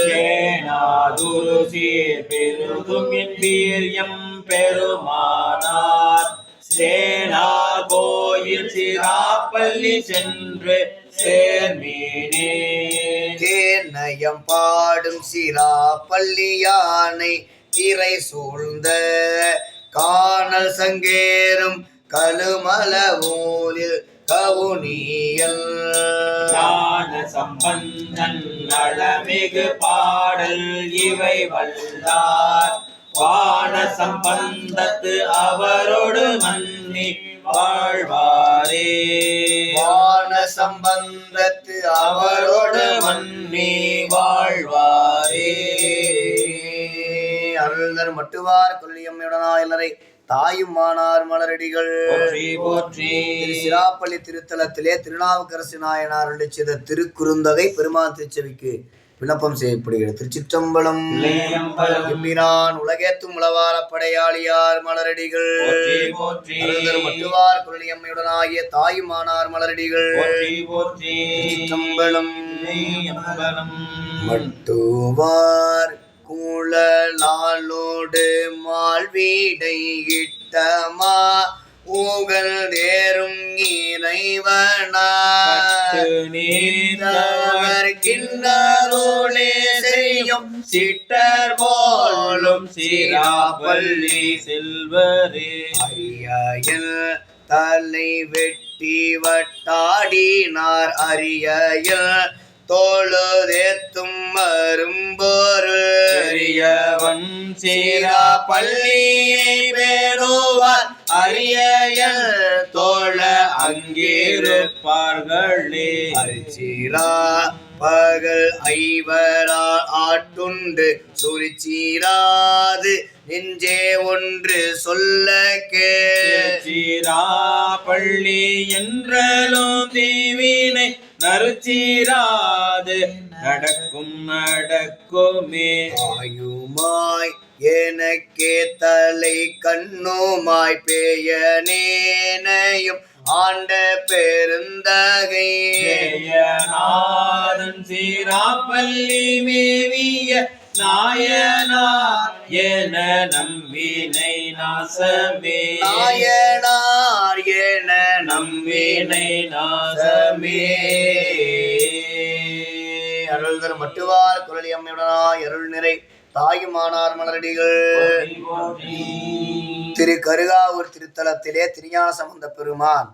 பேனாதுரு சீர் பெருதும் என்பீர் எம் பெருமானார் சேனார் கோயில் சிராப்பள்ளி சென்று சேர்மீனே. தேநயம் பாடும் சிராப்பள்ளி யானை திரை சூழ்ந்த காணல் சங்கேறும் கழுமல ஊரில் கவுனியல் ஞான சம்பந்தன் நலமிகு பாடல் இவை வல்லார் வான சம்பந்தத்து அவரோடு மன்னி வாழ்வாரே. வான சம்பந்தத்து அவரோடு மன்னி வாழ்வாரே. அருள்தர் மட்டுவார் கொல்லியம்மையுடனாயிலரை தாயும் மானார் மலரடிகள் போற்றி போற்றி. திரு சிராப்பள்ளி திருத்தலத்திலே திருநாவுக்கரசு நாயனார் அருளிச் செய்த திருக்குறுந்தகை பெருமான் திருச்செவிக்கு விண்ணப்பம் செய்யப்படுகிறது. திருச்சிற்றம்பலம். எம்பிரான் உலகேத்தும் உளவார படையாளியார் மலரடிகள் போற்றி போற்றி. அருள்தர் மட்டுவார் கொல்லியம்மையுடனாகிய தாயும் மானார் மலரடிகள் போற்றி போற்றி. திருச்சிற்றம்பலம். அம்பலம் மட்டுவார் குழலாலோடு மால்வீடை இட்டமா ஊகல் தேரும் இறைவனார் நீந்தவர் கிண்ணரோளே செய்யும் சிட்டர் போலும் சிராப்பள்ளி செல்வரே. அரியல் தலை வெட்டி வட்டாடினார் அரியல் தோளுதேத்தும் மரும்பொருள் பெரியவன் சிராப்பள்ளியை பேணுவார் அரியல் தோழ அங்கிருப்பார்களே. அரிச்சீரா பகல் ஐவரால் ஆட்டுண்டு சுரிச்சீராது நெஞ்சே ஒன்று சொல்ல சிராப்பள்ளி என்றலும் தீவினை நறுச்சீராது நடக்கும் நடக்குமே. ஆயுமாய் எனக்கே தலை கண்ணுமாய் பேயனேனையும் ஆண்ட பெருந்தகை நாதன் சீராப்பள்ளி மேவிய நாயனார் என நம்பினை நாசமே. நாயனார் என நம்பினை நாசமே. அருள் தரும் மட்டுவார் குரலி அம்மையுடனாய் அருள் நிறை தாயுமானார் மலரடிகள். திரு கருகாவூர் திருத்தலத்திலே திருஞான சம்பந்த பெருமான்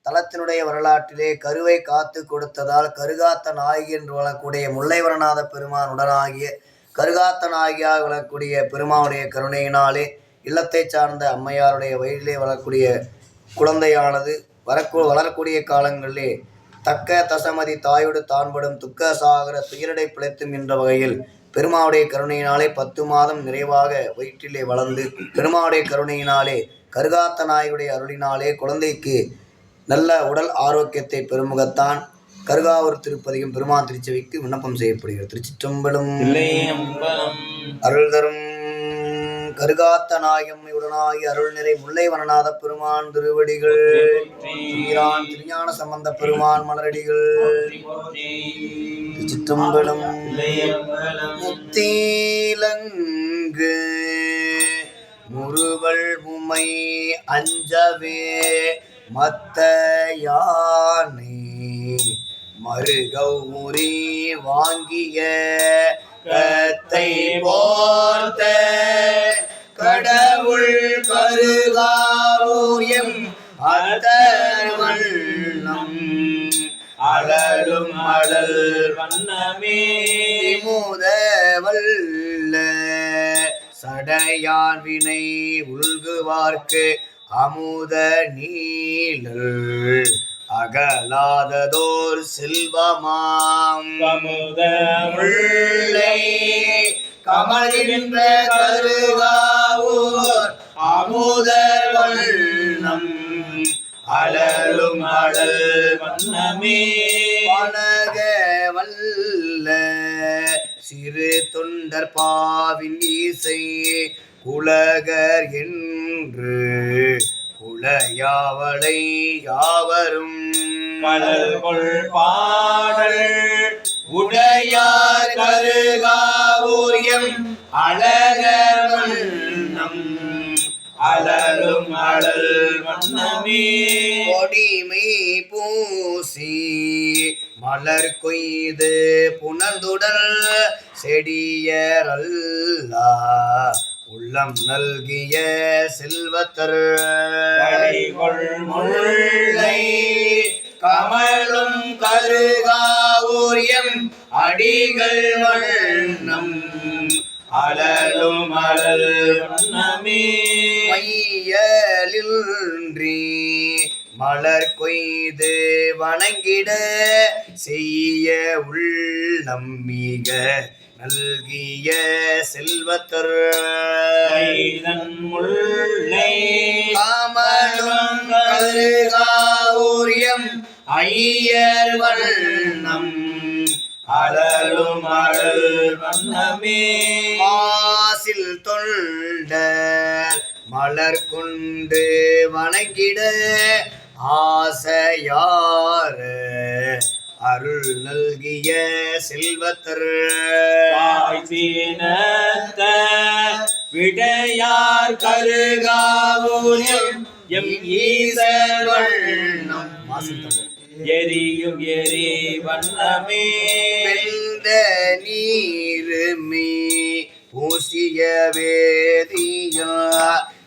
தலத்தினுடைய வரலாற்றிலே கருவை காத்து கொடுத்ததால் கருகாத்த நாயகி என்று வளரக்கூடிய முல்லைவரநாத பெருமான் உடனாகிய கருகாத்த நாயகியாக வளரக்கூடிய பெருமானுடைய கருணையினாலே இல்லத்தை சார்ந்த அம்மையாருடைய வயிற்றிலே வளரக்கூடிய குழந்தையானது வளரக்கூடிய காலங்களிலே தக்க தசமதி தாயோடு தான்படும் துக்க சாகர துயரடை பிழைத்தும் என்ற வகையில் பெருமாவுடைய கருணையினாலே 10 மாதம் நிறைவாக வயிற்றிலே வளர்ந்து பெருமாவுடைய கருணையினாலே கருகாத்த நாயகுடைய அருளினாலே குழந்தைக்கு நல்ல உடல் ஆரோக்கியத்தை பெருமுகத்தான் கருகாவூர் திருப்பதியும் பெருமான் திருச்செவிக்கு விண்ணப்பம் செய்யப்படுகிறது. திருச்சிற்றம்பலம். அருள் தரும் கருகாத்த நாயம்மையுடனாகி அருள் நிறை முல்லை வனநாத பெருமான் திருவடிகள். திருஞான சம்பந்த பெருமான் மலரடிகள். திருச்சிற்றம்பலம். முத்தீலங்கு முறுவல் உமை அஞ்சவே மத்த யானை மருகவுரி வாங்கிய கத்தை போர்த்த கடவுள் கருகாவூயம் அத்தர்வண்ணம் அழலும் அழல் வண்ணமே. முதவல்ல சடையான் வினை உள்குவார்க்கு அமுத நீழல் அகலாததோர் செல்வமாம் கமுத முல்லை கமழ்கின்ற கருகாவூர் அமுதர் வண்ணம் அழலும் அழல் வண்ணமே. பனக வல்ல சிறு தொண்டர் பாவின் இசை குலகர் என்று குலையாவளை யாவரும் கடல்கொள் பாடல் உடையார் கருகாவூரியம் அழகர் வண்ணம் அழலும் அழல் வண்ணமே. கொடிமை பூசி மலர் கொய்து புனந்துடல் செடியரல்லா உள்ளம் நல்கிய செல்வத்தர் கடிகொள் முல்லை கமலும் கருகாவூரியம் அடிகள் வண்ணம் அழலும் அழல் வண்ணமே. மையலின்றி மலர் கொய்து வணங்கிட செய்ய உள்ளம் மிக நல்கிய செல்வத்தர் முல்லை காமலும் கருகாவூரியம் ஐயர் வண்ணம் அழலும் அழல் வண்ணமே. மாசில் தொண்டர் மலர் கொண்டு வணங்கிட ஆசையார அருள் நல்கிய செல்வத்தர் சீனத்த விடையார் கருகாவூரியம் எம் ஈசர் வண்ணம் எரியும் எரி வண்ணமே. வெந்த நீருமே பூசிய வேதியா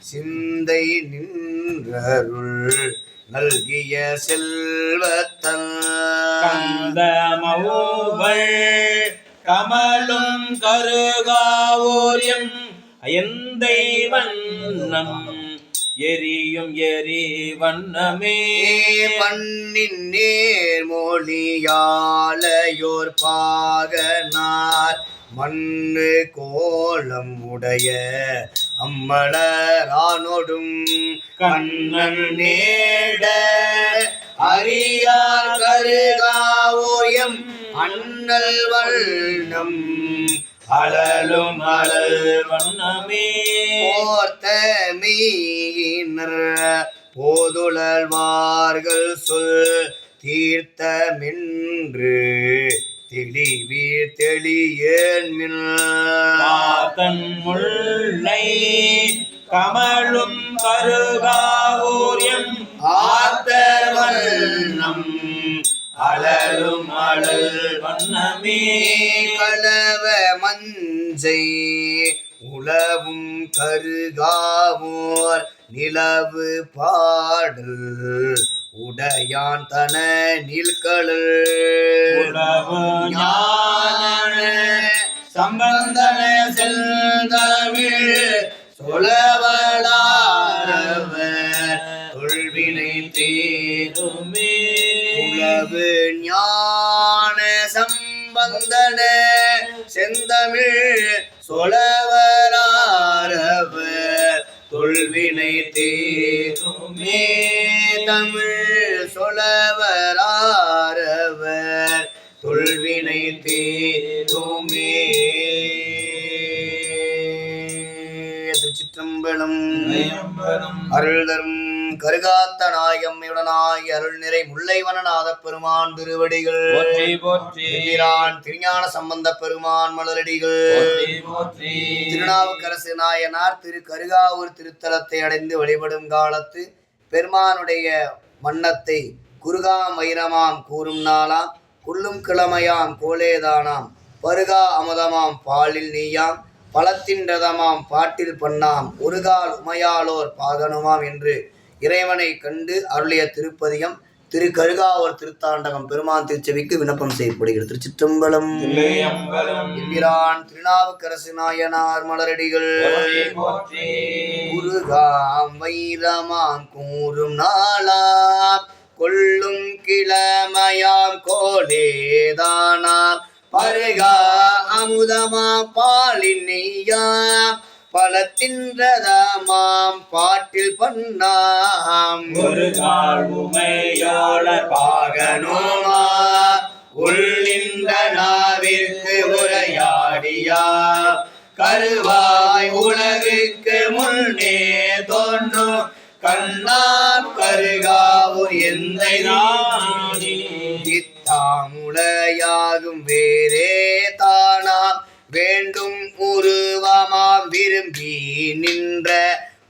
சிந்தை நின்றருள் நல்கிய செல்வத்தன் கந்தமௌவள் கமலும் கருகாவூரியம் எந்தை வண்ணம் எரியும் எரி வண்ணமே. பண்ணின் நேர்மொழியாலையோர் பாகனார் மண்ணு கோலம் உடைய அம்மலரானொடும் கண்ணன் நேட அறியார் கருகாவோயம் அண்ணல் வண்ணம் அழலும் அழல் வண்ணமே போர்த்த மீயினர் போதுழல்வார்கள் சொல் தீர்த்தமென்று தெளிவீர் தெளியேன் தன் முல்லை கமலும் கருகாவூரியம் ஆத்தர் வண்ணம் அழலும் அழல் வண்ணமே கலவ மஞ்சை உலவும் கருகாவோர் நிலவு பாடல் உடையான் தன நீல்கடல் உலவு ஞான சம்பந்தன செல்தமிழ் சொலவலாரவர் தொல்வினை தேருமே உலவு ஞான சம்பந்தன செந்தமிழ் சொலவலாரவர் தொல்வினை தேருமே தமிழ் சொலவலாரவர் தொல்வினை தேருமே. திருச்சிற்றம்பலம். அருள் தரும் கருகாத்த நாயகம்மையுடனாய் அருள் நிறை முல்லைவனநாத பெருமான் திருவடிகள் போற்றி போற்றி திருஞான சம்பந்த பெருமான் மலரடிகள் போற்றி. திருநாவுக்கரசு நாயனார் திரு கருகாவூர் திருத்தலத்தை அடைந்து வழிபடும் காலத்து பெருமானுடைய வண்ணத்தை குருகாம் வைரமாம் கூறும் நாளாம் குள்ளும் கிழமையாம் கோலேதானாம் பருகா அமுதமாம் பாலில் நீயாம் பழத்தின் ரதமாம் பாட்டில் பண்ணாம் ஒருகால் உமையாளோர் பாகனுமாம் என்று இறைவனை கண்டு அருளிய திருப்பதிகம் திரு கருகாவூர் திருத்தாண்டகம் பெருமான் திருச்செவிக்கு விண்ணப்பம் செய்யப்படுகிறது. திருச்சிற்றம்பலம். எம்பிரான் திருநாவுக்கரசு நாயனார் மலரடிகள் குருகாம் வைரமாம் கூறும் நாளாம் கொள்ளும் கிழமையாம் கோலேதானாம் பருகா அமுதமாம் பாலின் நெய்யாம் பழத்தின் ரதமாம் பாட்டில் பண்ணாம் ஒரு கால் உமையாளர் பாகனோமா உள்ளின்ற நாவிற்கு உரையாடியா கருவாய் உலகுக்கு முன்னே தோன்றும் கண்ணாம் கருகாவூர் எந்தை நாடி இத்தாமுளையாகும் வேறே தானாம் வேண்டும் உருவமாம் விரும்பி நின்ற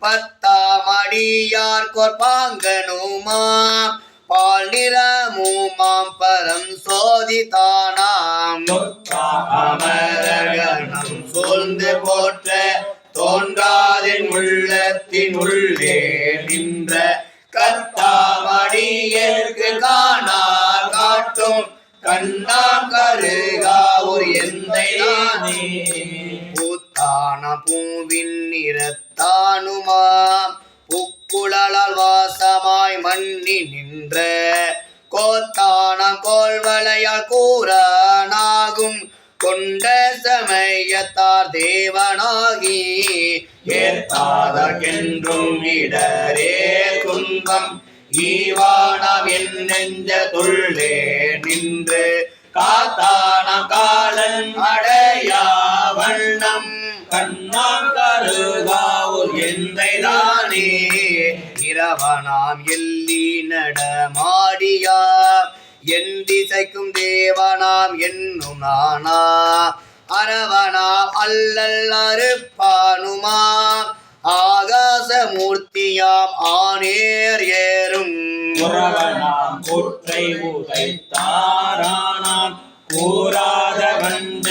பத்தாம் அடியார் கொற்பாங்கனுமாம் பால் நிறமுமாம் பரம் சோதித்தானாம் அமரகணம் சூழ்ந்து போற்ற தோன்றாதின் உள்ளத்தின் உள்ளே நின்ற கத்தாமடியேற்கு காணார் காட்டும் கண்ணாம் கருகாவூர் எந்தை நானே பூத்தான பூவின் நிறத்தானுமாம் புக்குழலால் வாசமாய் மண்ணி நின்ற கோத்தான கோல்வளையால் கூறானாகும் கொண்ட சமயத்தார் தேவனாகி ஏற்பாதற்கென்றும் இடரே துன்பம் ஈவானாம் என் நெஞ்ச துள்ளே நின்று காத்தான காலன் அடையா வண்ணம் கண்ணாம் கருகாவூர் எந்தை தானே இரவனாம் எல்லி நடமாடியா என் திசைக்கும் தேவனாம் என்னும் நானா அரவனாம் அல்லல் அறுப்பானுமாம் ஆகாசமூர்த்தியாம் ஆனேர் ஏறும் உறவனாம் கூற்றை உதைத்தாரானாம் கூறாத வந்த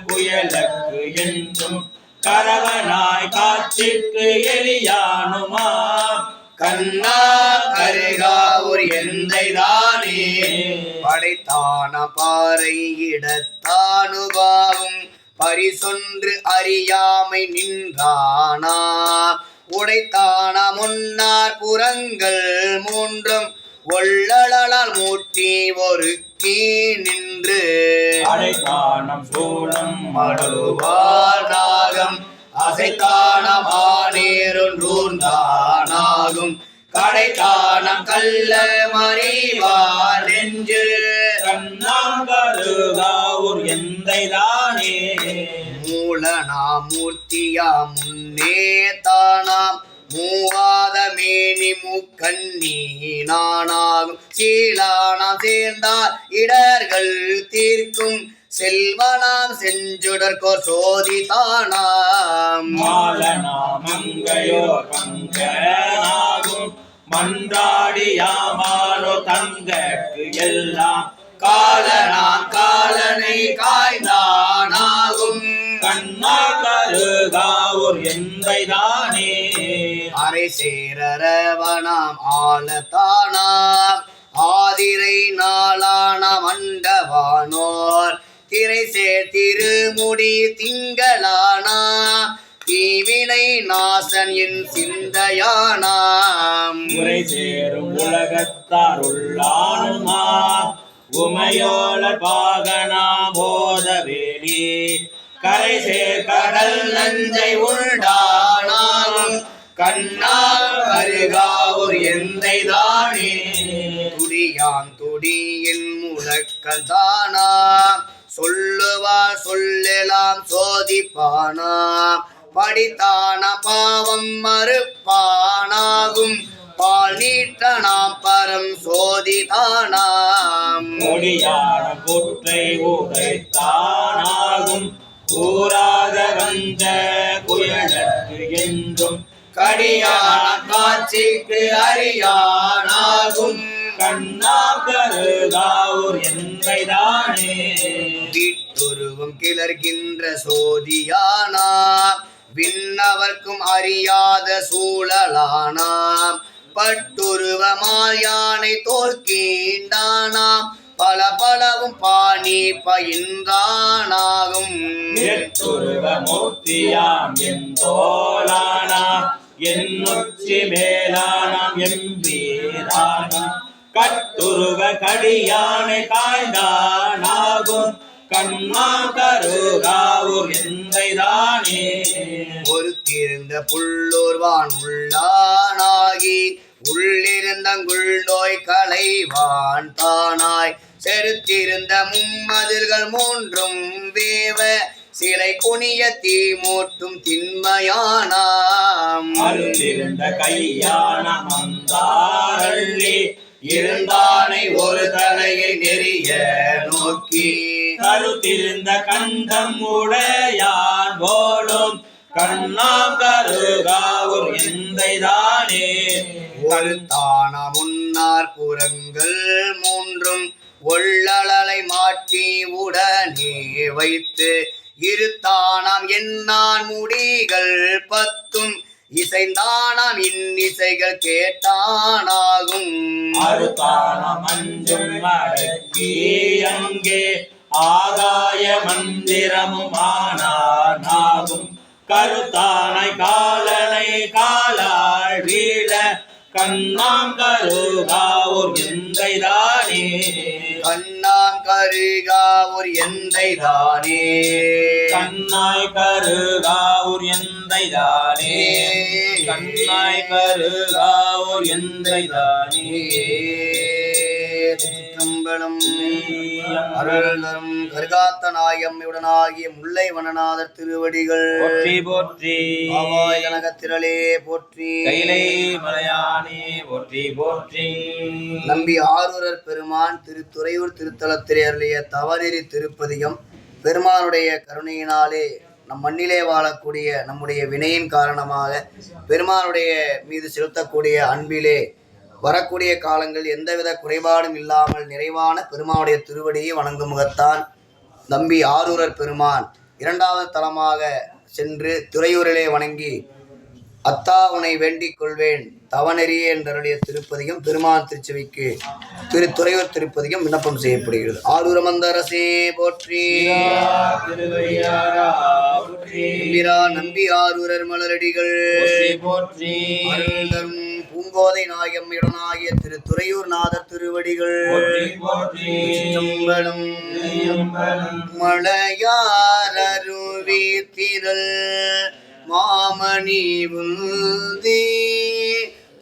குயலக்கு என்றும் கரவனாய் காட்சிக்கு எலியானுமாம் கண்ணா கருகாவூர் எந்தை தானே படைத்தான பாறை இடத்தானுபாவும் பரிசொன்று அறியாமை நின்றானா உடைத்தான முன்னார் புறங்கள் மூன்றும் ஒள்ளலால் மூட்டி ஒருக்கி நின்று அடைத்தானம் சூழம் மடுவார் நாகம் அசைத்தான மானேருந்தானாகும் கடைத்தானம் கள்ள மறிவார் நெஞ்சு கண்ணாம் கருகாவூர் எந்தைதானே மூலனாம் மூர்த்தியாம் முன்னே தானாம் மூவாத மேனி முக்கண்ணி நானாகும் சீலானாம் சேர்ந்தார் இடர்கள் தீர்க்கும் செல்வனாம் செஞ்சுடற்கோர் சோதி தானாம் மாலனாமங்கையோர் பங்கனாகும் மன்றாடியாமானோ தங்கற்கு எல்லாம் காலனாம் காலனை காய்ந்தானாகும் கண்ணா கருகாவூர் எந்தைதானே அரை சேரவனாம் ஆலத்தானாம் ஆதிரை நாளானாம் அண்டவானோர் திரை சேர் திருமுடி திங்களானாம் தீவினை நாசன் என் சிந்தையானாம் உரை சேரும் உலகத்தார் உள்ளானுமா உமையோல பாகனா போதவேலி கரை சேர் கடல் நஞ்சை உண்டானாகும் கண்ணால் அருகாவூர் எந்தைதானே துடியான் துடியின் முழக்கல் தானா சொல்லுவார் சொல்லலாம் சோதிப்பானாம் படித்தான பாவம் மறுப்பானாகும் பால் நீட்டனாம் பரம் சோதிதானாம் கொடியான குற்றை உதைத்தானாகும் கூறாத வந்த குயலற்கு என்றும் கடியான காட்சிக்கு அறியானாகும் கண்ணா கருகாவூர் எந்தைதானே வீட்டுருவம் கிளர்கின்ற சோதியானாம் விண்ணவர்க்கும் அறியாத சூழலானாம் பட்டுருவமால் யானை தோற்கின்றானாம் பல பலவும் பாணி பயின்றானாகும் எட்டுருவ மூர்த்தியாம் என் தோளானாம் என் உச்சி மேலானாம் எம்பீரானாம் கட்டுருவ கடியானை காய்ந்தானாகும் கண்ணா கருகாவூர் எந்தைதானே ஒருத்திருந்த புள்ளோர்வான் உள்ளானாகி உள்ளிருந்தங்குள் நோய் களைவான் தானாய் செருத்திருந்த மும்மதில்கள் மூன்றும் வேவ சிலை குனிய தீ மூட்டும் திண்மையானாம் அருந்திருந்த கையான மந்தாரள்ளி இருந்தானை ஒரு தலையை நெறிய நோக்கி கருத்திருந்த கண்டம் உடையான் போலும் கண்ணா கருகாவூர் எந்தைதானே ஒருத்தான முன்னார் புறங்கள் மூன்றும் ஒள்ளலை மாற்றி உடனே வைத்து இருத்தானாம் எண்ணான் முடிகள் பத்தும் இசைந்தானாம் இன்னிசைகள் கேட்டானாகும் அறுத்தான மஞ்சும் அடக்கி அங்கே ஆகாய மந்திரமும் ஆனாகும் கருத்தானை காலனை காலாள் வீழ கண்ணாம் கருகாவூர் எந்தைதானே கண்ணாம் கருகாவூர் எந்தைதானே கண்ணாய் கருகாவூர் எந்தைதானே கண்ணாய் கருகாவூர் எந்தைதானே சிற்றம்பலம் அருள்தரும் கருகாத்த நாயம்மையுடனாகிய முல்லை வனநாதர் திருவடிகள் போற்றி போற்றி ஆவாய் கனகத்திரளே போற்றி கைலை மலையானே போற்றி போற்றி நம்பி ஆரூரர் பெருமான் திருத்துறையூர் திருத்தலத்திலே அருளிய தவநெறி திருப்பதிகம் பெருமானுடைய கருணையினாலே நம் மண்ணிலே வாழக்கூடிய நம்முடைய வினையின் காரணமாக பெருமானுடைய மீது செலுத்தக்கூடிய அன்பிலே வரக்கூடிய காலங்கள் எந்தவித குறைபாடும் இல்லாமல் நிறைவான பெருமானுடைய திருவடியை வணங்கும் முகத்தான் நம்பி ஆரூரர் பெருமான் இரண்டாவது தலமாக சென்று துறையூரிலே வணங்கி அத்தா உனை வேண்டிக் கொள்வேன் தவநெறியே என்றருடைய திருப்பதிகம் பெருமான் திருச்செவிக்கு துறையூர் திருப்பதிகம் விண்ணப்பம் செய்யப்படுகிறது. ஆரூரமந்தரசே போற்றி நம்பி ஆரூரர் மலரடிகள் போற்றி அருள்தரும் பூங்கோதை நாயம்மையுடனாகிய துறையூர் நாதர் திருவடிகள் சிற்றம்பலம் மலையாரருவி திரள் மாமணி உந்தி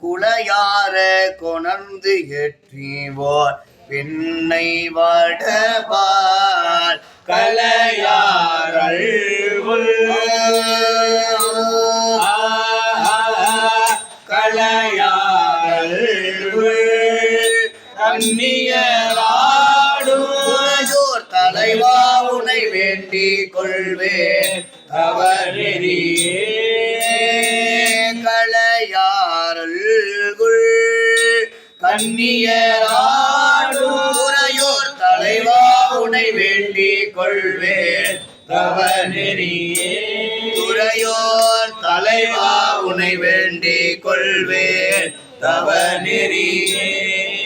குளையாரருவி கலையார கொணர்ந்து ஏற்றிவோர் பெண்ணை வடபால் கலையாரள் கலையாரள் கண்ணியராடும் தலைவா உனை வேண்டிக் கொள்வேன் தவநெறியே கலையாரல் கண்ணியராடும் தலைவா உனை வேண்டிக் கொள்வேன் தவநெறியே துறையோர் தலைவா உனை வேண்டிக் கொள்வேன் தவநெறியே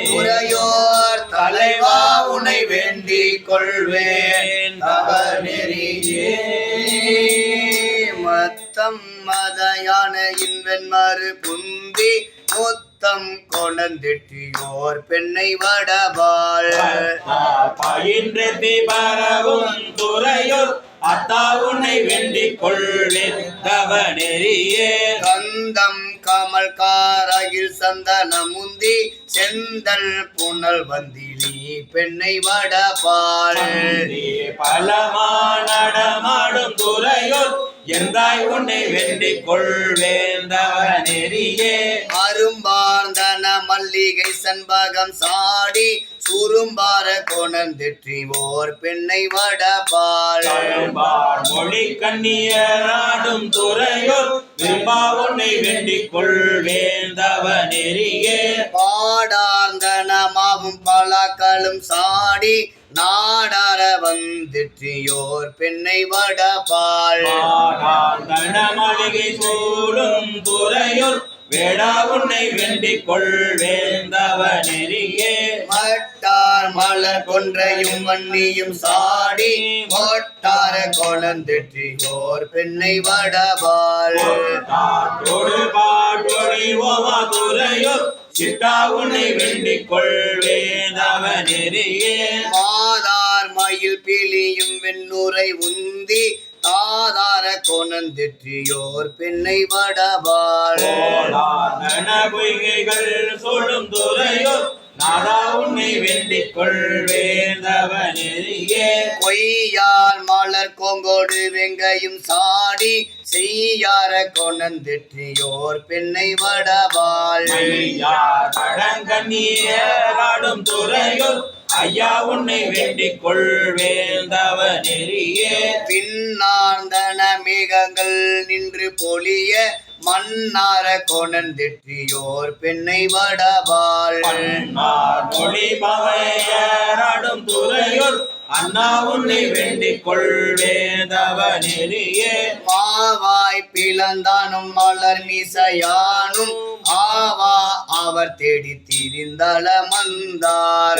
துறையோர் தலைவா உனை வேண்டிக் கொள்வேன் தவநெறியே மத்தம் மதையான இன்வெண்மறு புந்தி முத்தம் கொணந்திட்டியோர் பெண்ணை வடபால் பயின்றி பரவும் துறையோர் அத்தா உன்னை வேண்டிக் கொள்வேன் தவநெறியே கந்தம் கமல் காரகில் சந்தன முந்தி செந்தல் புனல் வந்திலி பெண்ணை வடபால் பலமானடமாடும் துறையோர் எந்தாய் உன்னை வேண்டிக் கொள்வேன் தவநெறியே அரும்பார்ந்தன மல்லிகை சண்பகம் சாடி சுரும்பார கொணந்திற்றிவோர் பெண்ணை வடபால் மொழி கண்ணியராடும் துறையோர் விரும்பா உன்னை வேண்டிக் கொள்வேன் தவநெறியே பாடார்ந்தன மாவும் பலாக்களும் சாடி நாடார வந்திற்றியோர் பெண்ணை வடபால் மளிகை சூழும் துறையோர் வேடா உன்னை வேண்டிக் கொள்வேன் தவநெறியே மட்டார் மலர் கொன்றையும் வன்னியும் சாடி மொட்டார கொணந்திற்றியோர் பெண்ணை வடபால் பாட்டொழி ஓமா துறையோர் சிட்டா உன்னை வேண்டிக் கொள்வேன் தவநெறியே மாதார் மயில் பிழியும் வெண்ணுரை உந்தி தாதார கொணந்திற்றியோர் பெண்ணை வடபால் பொய்கைகள் சொல்லும் துறையோர் நாதா உன்னை வேண்டிக் கொள்வேன் தவநெறியே பொய்யால் மலர் கொங்கோடு வெங்கையும் சாடி செய்யார கொணந்திற்றியோர் பெண்ணை வடபால் கடங்கண்ணியராடும் துறையோர் ஐயா உன்னை வேண்டிக் கொள்வேன் தவநெறியே பின்னார்ந்தன மேகங்கள் நின்று பொழிய மன்னார கொணந்திற்றியோர் பெண்ணை வடபால் மொழி பவையராடும் துறையோர் அண்ணா உன்னை வேண்டிக் கொள்வேன் தவநெறியே மாவாய் பிளந்தானும் மலர் மிசையானும் ஆவா அவர் தேடி திரிந்தள மந்தார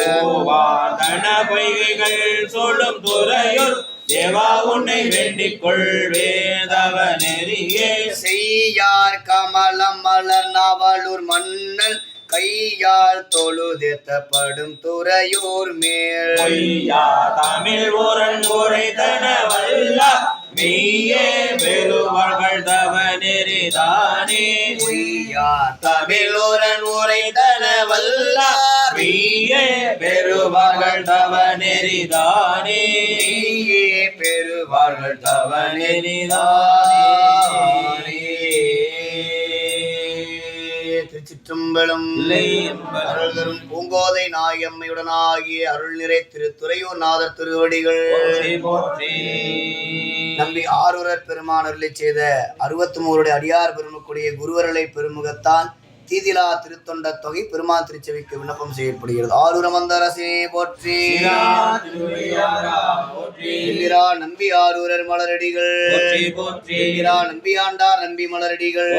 தன பொய்கைகள் சொல்லும் துறையோர் தேவா உன்னை வேண்டிக் கொள்வேன் தவநெறியே செய்யார் கமலம் மலர் நவலூர் மன்னல் கையால் தொழுதெத்தப்படும் துறையூர் மேல் தமிழ் ஊரன் உரைத்தன வல்ல மெய்யே பெறுவார்கள் தவநெறிதானே தமிழோரன் உரைத்தன வல்ல மெய்யே பெறுவார்கள் தவநெறிதானே பெறுவார்கள் தவநெறிதானே திருச்சிற்றம்பலம் அருள்தரும் பூங்கோதை நாயம்மையுடனாகிய அருள் நிறை திருத்துறையூர் நாதர் திருவடிகள் நம்பி ஆரூரர் பெருமான் அருளை செய்த 63 அடியார் பெருமக்கூடிய குருவரலை பெருமுகத்தான் தீதிலா திருத்தொண்ட தொகை பெருமான் திருச்செவிக்கு விண்ணப்பம் செய்யப்படுகிறது. ஆரூர மந்தரசே போற்றி நம்பி ஆரூரர் மலரடிகள் நம்பி ஆண்டார் நம்பி மலரடிகள்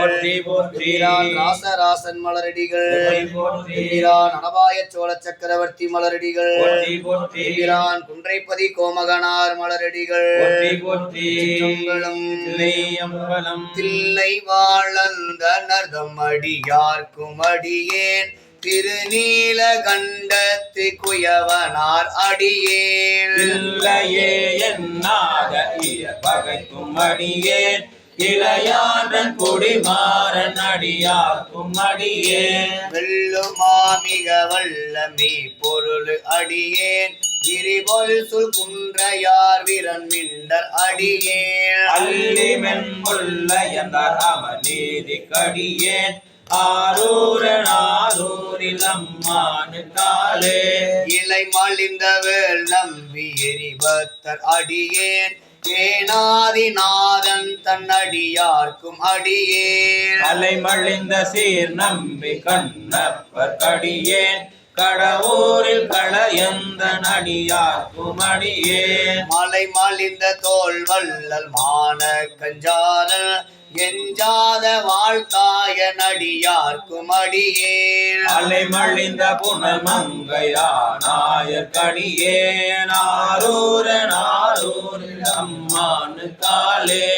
ராசராசன் மலரடிகள் நடபாய சோழ சக்கரவர்த்தி மலரடிகள் குன்றைப்பதி கோமகனார் மலரடிகள் தில்லை வாழந்த நர்தம் அடியார்க்கும் அடியேன் திருநீல கண்டத்து குயவனார் அடியேன் இல்லையே என்னாத பகைக்கும் அடியேன் இளையான்றன் குடிமாறன் அடியார்க்கும் அடியேன் வெல்லுமாமிக வல்லமே பொருள் அடியேன் விரிபொல் சுல் குன்றையார் விரன் மிண்டர் அடியேன் அள்ளி மென்முள்ள எந்தார் அவன் நீதி கடியேன் ஆரூரன் ஆரூரில் அம்மானு காலே இலை மலிந்த வேள் நம்பி எரிபத்தர் அடியேன் ஏனாதிநாதன் தன் அடியார்க்கும் அடியேன் அலைமழிந்த சீர் நம்பி கண்ணப்பர் கடியேன் கடவுரில் களையந்தன் அடியார்க்கும் அடியேன் மலை மலிந்த தோல் வல்லல் மான கஞ்சாரல் எஞ்சாத வாழ்த்தாய நடியார்க்கும் அடியேன் அலைமழிந்த புனமங்கையானாயர் கடியேன் ஆரூரன் ஆரூரில் அம்மானு காலே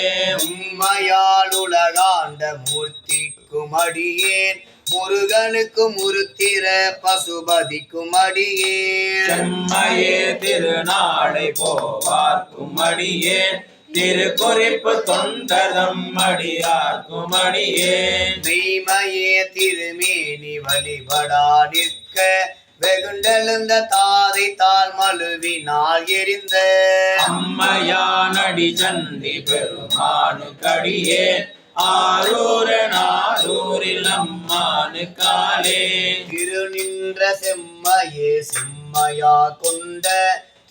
உம்மையால் உலகாண்ட மூர்த்திக்கும் அடியேன் முருகனுக்கும் முருத்திர பசுபதிக்கும் அடியேன் செம்மையே திருநாளை போவார்க்கும் அடியேன் திருக்குறிப்பு தொண்டதம் அடியார்க்கும் அடியேன் மெய்மையே திருமேனி வழிபடா நிற்க வெகுண்டெழுந்த தாதை தாள் மழுவினால் எரிந்த அம்மையானடி சண்டி பெருமானு கடியேன் ஆரூரன் ஆரூரில் அம்மானு காலே திரு நின்ற செம்மையே செம்மையா கொண்ட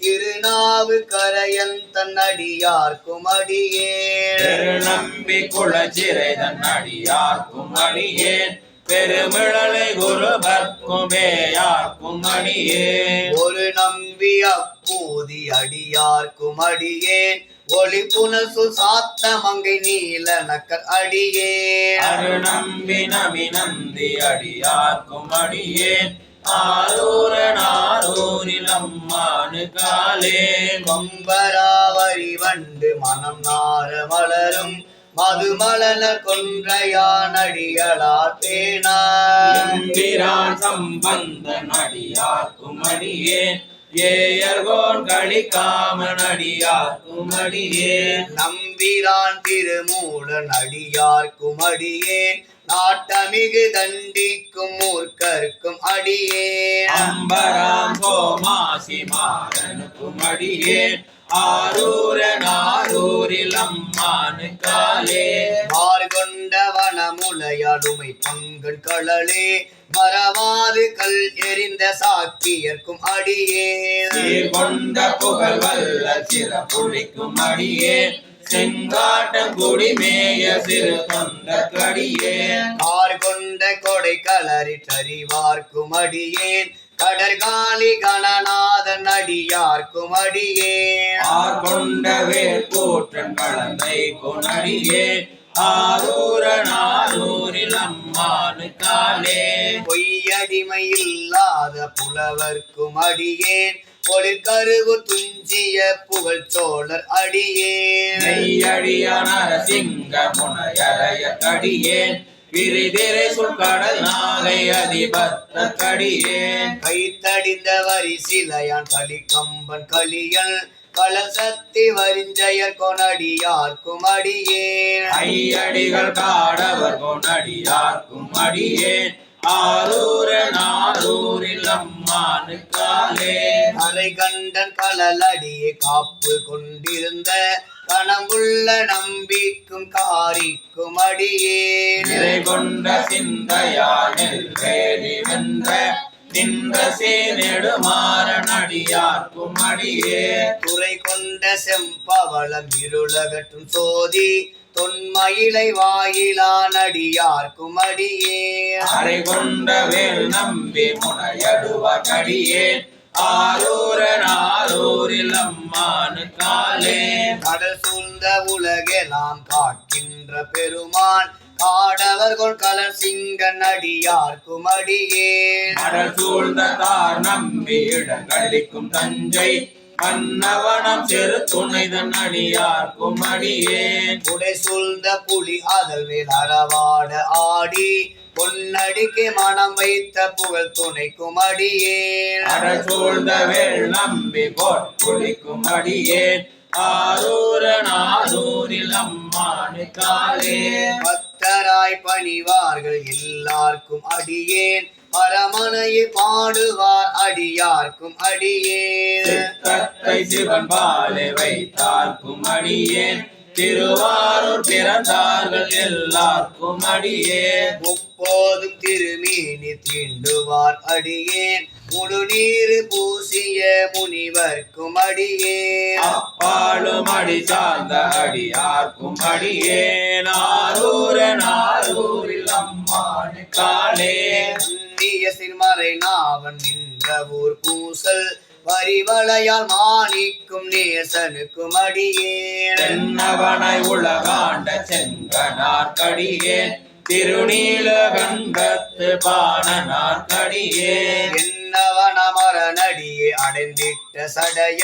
திருநாவு கரையன் தன் அடியார்க்கும் அடியேன் பெருநம்பி குளச்சிறை தன் அடியார்க்கும் அடியேன் பெருமிழலை குருபர்க்கும் வேயார்க்கும் அடியேன் ஒரு நம்பி அப்பூதி அடியார்க்கும் அடியேன் ஒளி புனசு சாத்த மங்கை நீல நக்கர் அடியேன் அருநம்பி நபி நந்தி அடியார்க்கும் அடியேன் ஆரூரன் ஆரூரில் அம்மானு காலே கொம்பராவரி வண்டு மனம் நார மலரும் மதுமலன கொன்றையான் அடியலார் தேனார் எம்பிரான் சம்பந்தன் அடியார்க்கும் அடியேன் ஏயர்கோன் களிக்காமன் அடியார்க்கும் அடியேன் நம்பிரான் திருமூலன் அடியார்க்கும் அடியேன் நாட்டமிகு தண்டிக்கும் மூர்க்கர்க்கும் அடியேன் அம்பராம் கோமாசி மாறனுக்கும் அடியேன் ஆரூரன் ஆரூரில் அம்மானு காலே மார்கொண்ட வனமுலையாடுமை பங்கன் களலே மரவாது கல் எறிந்த சாக்கியர்க்கும் அடியேன் சீர்கொண்ட புகழ் வல்ல சிறப்புளிக்கும் அடியேன் செங்காட்டம் குடிமேய சிறு தொண்ட கடியேன் கார் கொண்ட கொடை களறி தறிவார்க்கும் அடியேன் கடற்காலி கணநாதன் அடியார்க்கும் அடியேன் ஆர்கொண்ட வேற்பூற்றன் கலந்தை கொனடியேன் ஆரூரன் ஆரூரில் அம்மானு காலே பொய்யடிமை இல்லாத புலவர்க்கும் அடியேன் ஒளிர்கருவு துஞ்சிய புகழ் சோழர் அடியேன் மெய்யடிய நரசிங்க முனையறைய கடியேன் விரிதிரை சுழ்கடல் நாகை அதிபத்த கடியேன் கைத்தடிந்த வரி சிலையான் கலிகம்பன் கலியல் கலசத்தி வரிஞ்சயர் கொனடியார்க்கும் அடியேன் ஐயடிகள் காடவர் கொனடியார்க்கும் அடியேன் ஆரூரன் ஆரூரில் அம்மானு காலே அலை கண்டன் கலலடியை காப்பு கொண்டிருந்த கணம்புள்ள நம்பிக்கும் காரிக்கும் அடியேன் நிறை கொண்ட சிந்தையானில் வேலி வென்ற நின்ற சேனெடுமாறன் அடியார்க்கும் அடியேன் துறை கொண்ட செம்பவளம் இருளகற்றும் சோதி தொன்மயிலை வாயிலான் அடியார்க்கும் அடியேன் அறை கொண்ட வேல் நம்பி முனையடுவ கடியேன் ஆரூரன் ஆரூரில் அம்மானு காலே கடல் சூழ்ந்த உலகெல்லாம் காக்கின்ற பெருமான் காடவர்கள் கலர் சிங்கன் அடியார்க்கும் அடியேன் கடல் சூழ்ந்த தார் நம்பி இடங்களிக்கும் தஞ்சை மன்னவனம் செரு துணைதன் அடியார்க்கும் அடியேன் உடை சூழ்ந்த புலி அதல் மேல் அறவாட ஆடி பொன்னடிக்கு மனம் வைத்த புகழ் துணைக்கும் அடியேன் கடல் சூழ்ந்த வேல் நம்பி பொற்குளிக்கும் அடியேன் ஆரூரன் ஆரூரில் நம்மானுக்காலே. பக்தராய் பணிவார்கள் எல்லார்க்கும் அடியேன், பரமனையை பாடுவார் அடியார்க்கும் அடியேன். சித்தத்தை சிவன் பாலை வைத்தார்க்கும் அடியேன், திருவாரூர் பிறந்தார்கள் எல்லாருக்கும் அடியேன். முப்போதும் திருமேனி தீண்டுவார் அடியேன், முழுநீர் பூசிய முனிவர்க்கும் அடியேன். அப்பாலும் அடி சார்ந்த அடியார்க்கும் அடியேன், ஆரூரில் அம்மானுக்காலே. அந்நிய சிறுமறை நாவன் நின்ற ஊர் பூசல், வரிவளையால் மாணிக்கும் நேசனுக்கும் அடியேன். தென்னவனை உலகாண்ட செங்கனார்க்கடியேன், திருநீலகண்டத்து பாணனார்க்கடியேன். என்னவன மரணடியே அடைந்திட்ட சடைய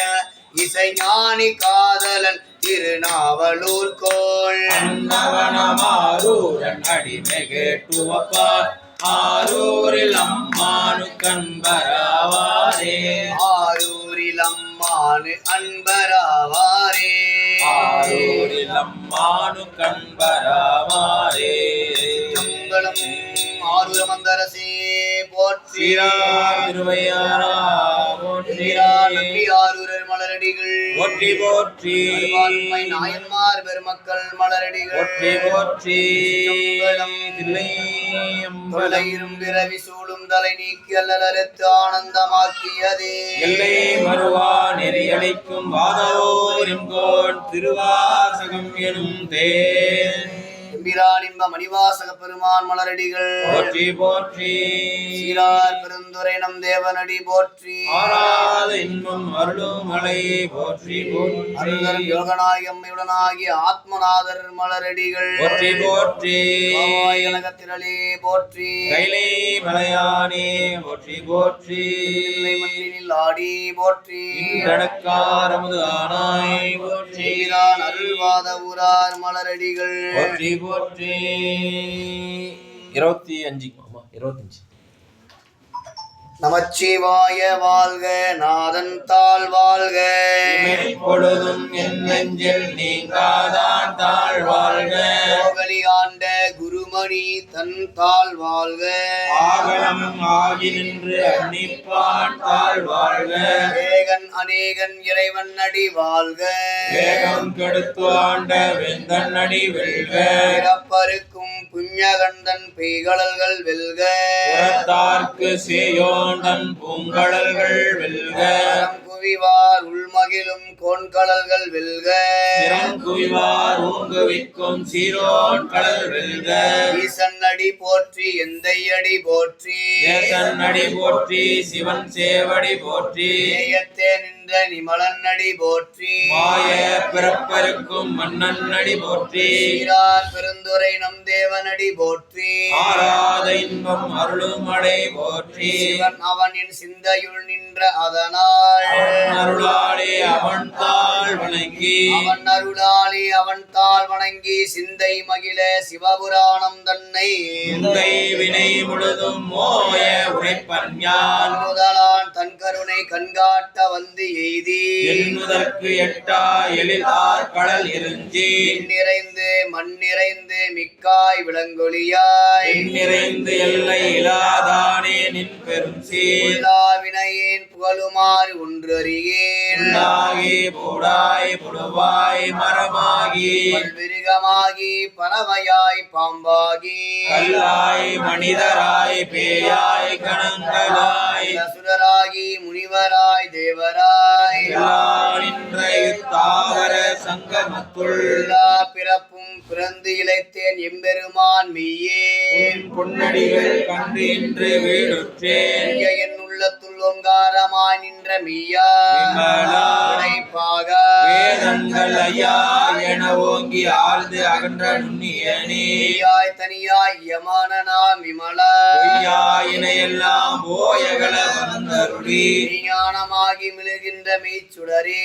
இசைஞானி காதலன் திருநாவலூர் கோள். அன்னவனமாரூரன் அடிமை கேட்டுவப்பார், ஆரூரில் அம்மானு கண்பராவாரே. ஆரூரில் அம்மானு அன்பராவாரே. ஆரூரில் அம்மானு கண்பராவாரே. மங்களம் ஆரூர மந்தரசே போற்றி. சீரார் திருவையாரா சீரார் நம்பி ஆரூரர் மலரடிகள் போற்றி போற்றி. அருவாண்மை நாயன்மார் பெருமக்கள் மலரடிகள் போற்றி போற்றி. மங்களம் தொலையிரும் பிறவி சூடும் தலை நீக்கி அல்லலறுத்து ஆனந்தமாக்கியதே. எல்லை மறுவா நெறியளிக்கும் வாதவோரின் கோன் திருவாசகம் எனும் தேன். எம்பிரானிம்ப மணிவாசக பெருமான் மலரடிகள் போற்றி போற்றி. சீரார் பெருந்துரை நம் தேவனடி போற்றி. ஆராத இன்பம் அருளும் மலை போற்றி போற்றி. அருளரும் யோகநாயகம்மையுடனாகிய ஆத்மநாதர் மலரடிகள் போற்றி போற்றி. கனகத்திரளே போற்றி. கைலை மலையானே போற்றி போற்றி. தில்லை மண்ணினில் ஆடி போற்றி. இன்றடக்காரமுது ஆனாய் போற்றி. சீரான் அருள்வாத ஊரார் மலரடிகள் போற்றி போற்றி. 25 நமச்சிவாய வாழ்க, நாதன் தாழ் வாழ்க. பொழுதும் என் நெஞ்சில் நீங்காதான் தாழ் வாழ்க. கோகலி ஆண்ட குருமணி தன் தாழ் வாழ்க. ஆகலம் ஆகி நின்று அன்னிப்பான் தாழ் வாழ்க. ஏகன் அநேகன் இறைவன் அடி வாழ்க. வேகம் கெடுத்து ஆண்ட வெந்தன் அடி வெல்க. பிறப்பருக்கும் புண்ணியகண்டன் பெய்கடல்கள் வெல்க. புறத்தார்க்கு சேயோண்டன் பூங்கடல்கள் வெல்க. குவிவார் உள்மகிழும் கோண்கடல்கள் வெல்க. சிறங்குவிவார் ஊங்குவிக்கும் சீரோன் கடல் வெல்க. ஈசன் அடி போற்றி, எந்தை அடி போற்றி. தேசன் அடி போற்றி, சிவன் சேவடி போற்றி. நேயத்தே நின்ற நிமலன் அடி போற்றி. மாய பிறப்பருக்கும் மன்னன் அடி போற்றி. சீரார் பெருந்துரை நம் தேவனடி போற்றி. ஆராத இன்பம் அருளும் அடை போற்றி. சிவன் அவனின் சிந்தையுள் நின்ற அதனால் அருளாளே அவன் தாழ் வணங்கி. அவன் அருளாளி அவன் தாழ் வணங்கி சிந்தை மகிழ சிவபுராணம் தன்னை முந்தை வினை முழுதும் மோய உரைப்பன் யான். முதலான் தன் கருணை கண்காட்ட வந்து எய்தி எண்ணுதற்கு எட்டா எழிலார் கடல் இருஞ்சி. நிறைந்து மண் நிறைந்து மிக்காய் விளங்கொழியாய் நிறைந்து எல்லை இலாதானே நின் பெரும் சீர். வினையேன் புகழுமாறு ஒன்று அறியேன். உள்ளாகி பூடாய் புழுவாய் மரமாகி விருகமாகி பறவையாய் பாம்பாகி கல்லாய் மனிதராய் பேயாய் கணங்களாய் அசுரராகி முனிவராய் தேவராய் நின்ற இத்தாவர சங்கமத்துள் எல்லா பிறப்பும் பிறந்து இழைத்தேன் எம்பெருமான் மெய்யே. பொன்னடிகள் கண்டு இன்று வீடுற்றேன். என் உள்ளத்துள் ஓங்காரமாய் நின்ற மெய்யா விமலா உடைப்பாக வேதங்கள் ஐயா என ஓங்கி ஆழ்ந்து அகன்ற நுண்ணியனே. மெய்யாய் தனியாய் யமான நாம் விமலா பொய்யாயினையெல்லாம் போயகல வந்தருளி. ஞானமாகி மிளுகின்ற மெய்ச்சுடரே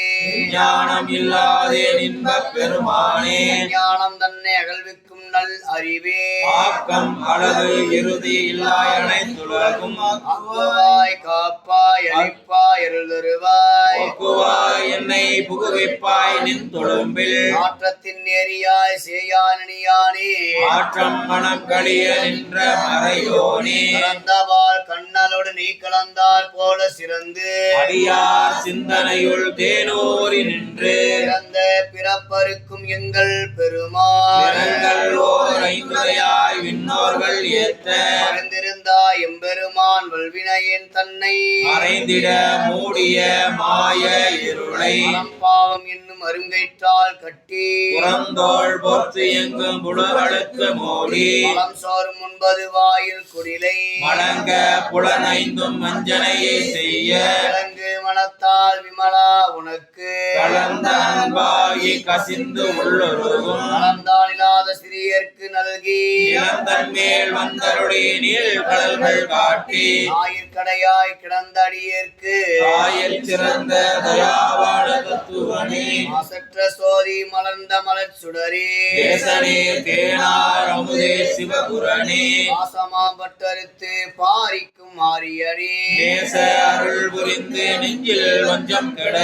ஞானம் இல்லாதே இன்பப் பெருமானே. ஞானம் தன்னை அகழ்விக்கும் நல் அறிவே. ஆக்கம் அளவு இறுதி இல்லாய் அனைத்துலகும் அக்குவாய் காப்பாய் அளிப்பாய் அருள் தருவாய் போக்குவாய் என்னை புகுவிப்பாய் நின் தொழும்பில் மாற்றத்தின் நேரியாய் சேயானியானே மாற்றம் மனம் கழிய நின்ற மறையோனே கலந்தவாள் கண்ணலோடு நீ கலந்தால் போல சிறந்து அடியார் சிந்தனையுள் தேனூரி நின்று பிறந்த பிறப்பருக்கும் எங்கள் பெருமாள் நிறங்கள் ஓர் ஐந்துதையாய் விண்ணோர்கள் ஏத்த மறைந்திருந்தாய் எம்பெருமான் வல்வினையேன் தன்னை மறைந்திட மூடிய மாய இருளை பாவம் என்னும் அருங்கயிற்றால் கட்டி புறந்தோள் போற்று எங்கும் புலகளுக்கு மூடி மலம் சோறும் உண்பது வாயில் குடிலை மலங்க புலனைந்தும் வஞ்சனையை செய்ய விலங்கு மனத்தால் விமலா உனக்கு கலந்த அன்பாகி கசிந்து உள்ளொருகும் நலம்தான் இல்லாத சிறியர்க்கு நல்கி இளந்தன் மேல் வந்தருடைய நீள் கடல்கள் காட்டி ஆயிற்கடையாய் கிடந்த அடியேற்கு தாயில் சிறந்த தயாவான தத்துவனே மாசற்ற சோதி மலர்ந்த மலர் சுடரே தேசனே தேனார் அமுதே சிவபுரணே ஆசமாம்பட்டறுத்து பாரிக்கும் மாரியனே தேச அருள் புரிந்து நெஞ்சில் வஞ்சம் கெட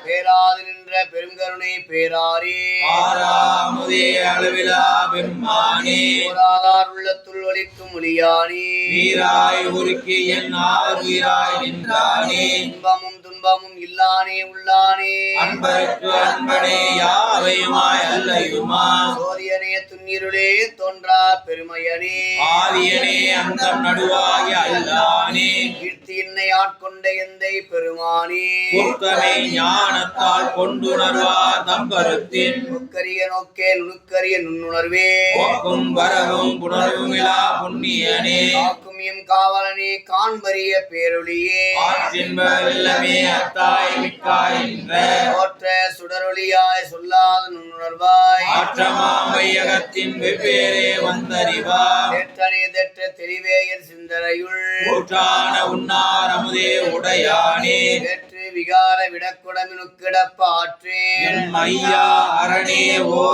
பேராது நின்ற பெருங்கருணை பேராரே ஆறாமுதே அளவிலா பெருமானே போராதார் உள்ளத்துள் ஒலிக்கும் ஒளியானே நீராய் உருக்கி என் ஆறுயிராய் நின்றானே இன்பமும் துன்பமும் இல்லானே உள்ளானே அன்பருக்கு அன்பனே யாவையுமாய் அல்லையுமா சோதியனே துன்னிருளே தோன்றா பெருமையனே ஆதியனே அந்தம் நடுவாகி அல்லானே கீர்த்தி என்னை ஆட்கொண்ட எந்தை பெருமானே குர்க்கமே ஞானத்தால் கொண்டுணர்வார் தம் கருத்தின் நுக்கரிய நோக்கே நுணுக்கரிய நுண்ணுணர்வே போக்கும் வரவும் புணர்வுமிலா புண்ணியனே காக்கும் எம் காவலனே காண்பரிய பேரொளியே ஆற்றின்ப வெள்ளமே அத்தாய் மிக்காய் என்ற தோற்ற சுடரொளியாய் சொல்லாத நுண்ணுணர்வாய் ஆற்றமாமையகத்தின் வெவ்வேறே வந்தறிவா தேற்றனே தேற்ற தெளிவேயர் சிந்தனையுள் ஊற்றான உன்னார் அமுதே உடையானே வேற்று விகார விடக்குடமினுக்கிடப்பாற்றே என் ஐயா அரணே ஓ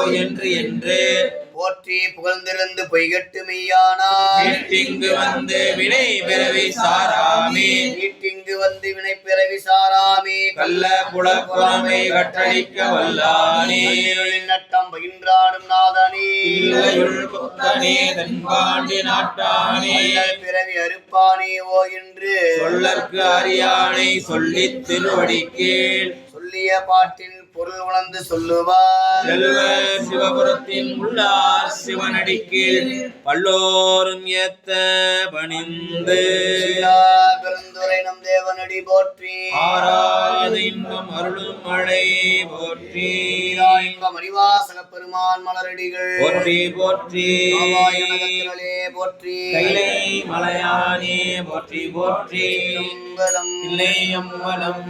என்று போற்றி புகழ்ந்திருந்து பொய்கட்டு மெய்யானாய் வீட்டிங்கு வந்து வினை பிறவி சாராமே வீட்டிங்கு வந்து வினை பிறவி சாராமே கள்ள புலப்புறமை கட்டளிக்க வல்லானே கல்லிருளின் நட்டம் பயின்றாடும் நாதனே இல்லையுள் புத்தனே தென்பாண்டி நாட்டானே வள்ளல் பிறவி அறுப்பானே ஓ என்று சொல்லற்கு அறியானை சொல்லித் திருவடிக்கீழ் சொல்லிய பாட்டின் பொருள் உணர்ந்து சொல்லுவார் செல்வ சிவபுரத்தின் உள்ளார் சிவனடிக்கீழ் பல்லோரும் ஏத்த பணிந்து சீரா பெருந்துரை நம் தேவனடி போற்றி ஆராத இன்பம் அருளும் மழை போற்றி சீரா இன்ப மணிவாசக பெருமான் மலரடிகள் போற்றி போற்றி நாராயணகத்திரளே போற்றி கைலை மலையானே போற்றி போற்றி சிதம்பரம். இல்லை அம்பலம்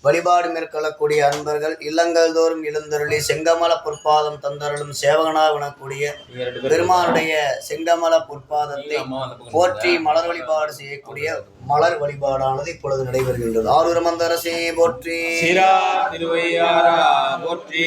வழிபாடு மேற்கொள்ளக்கூடிய அன்பர்கள் இல்லங்கள் தோறும் எழுந்தருளி செங்கமல பொற்பாதம் தந்தருளும் சேவகனாக வினக்கூடிய பெருமானுடைய செங்கமல பொற்பாதத்தை போற்றி மலர் வழிபாடு செய்யக்கூடிய மலர் வழிபாடானது இப்பொழுது நடைபெறுகின்றது. ஆரூர் மந்தரசே போற்றி சிரா திருவையாரா போற்றி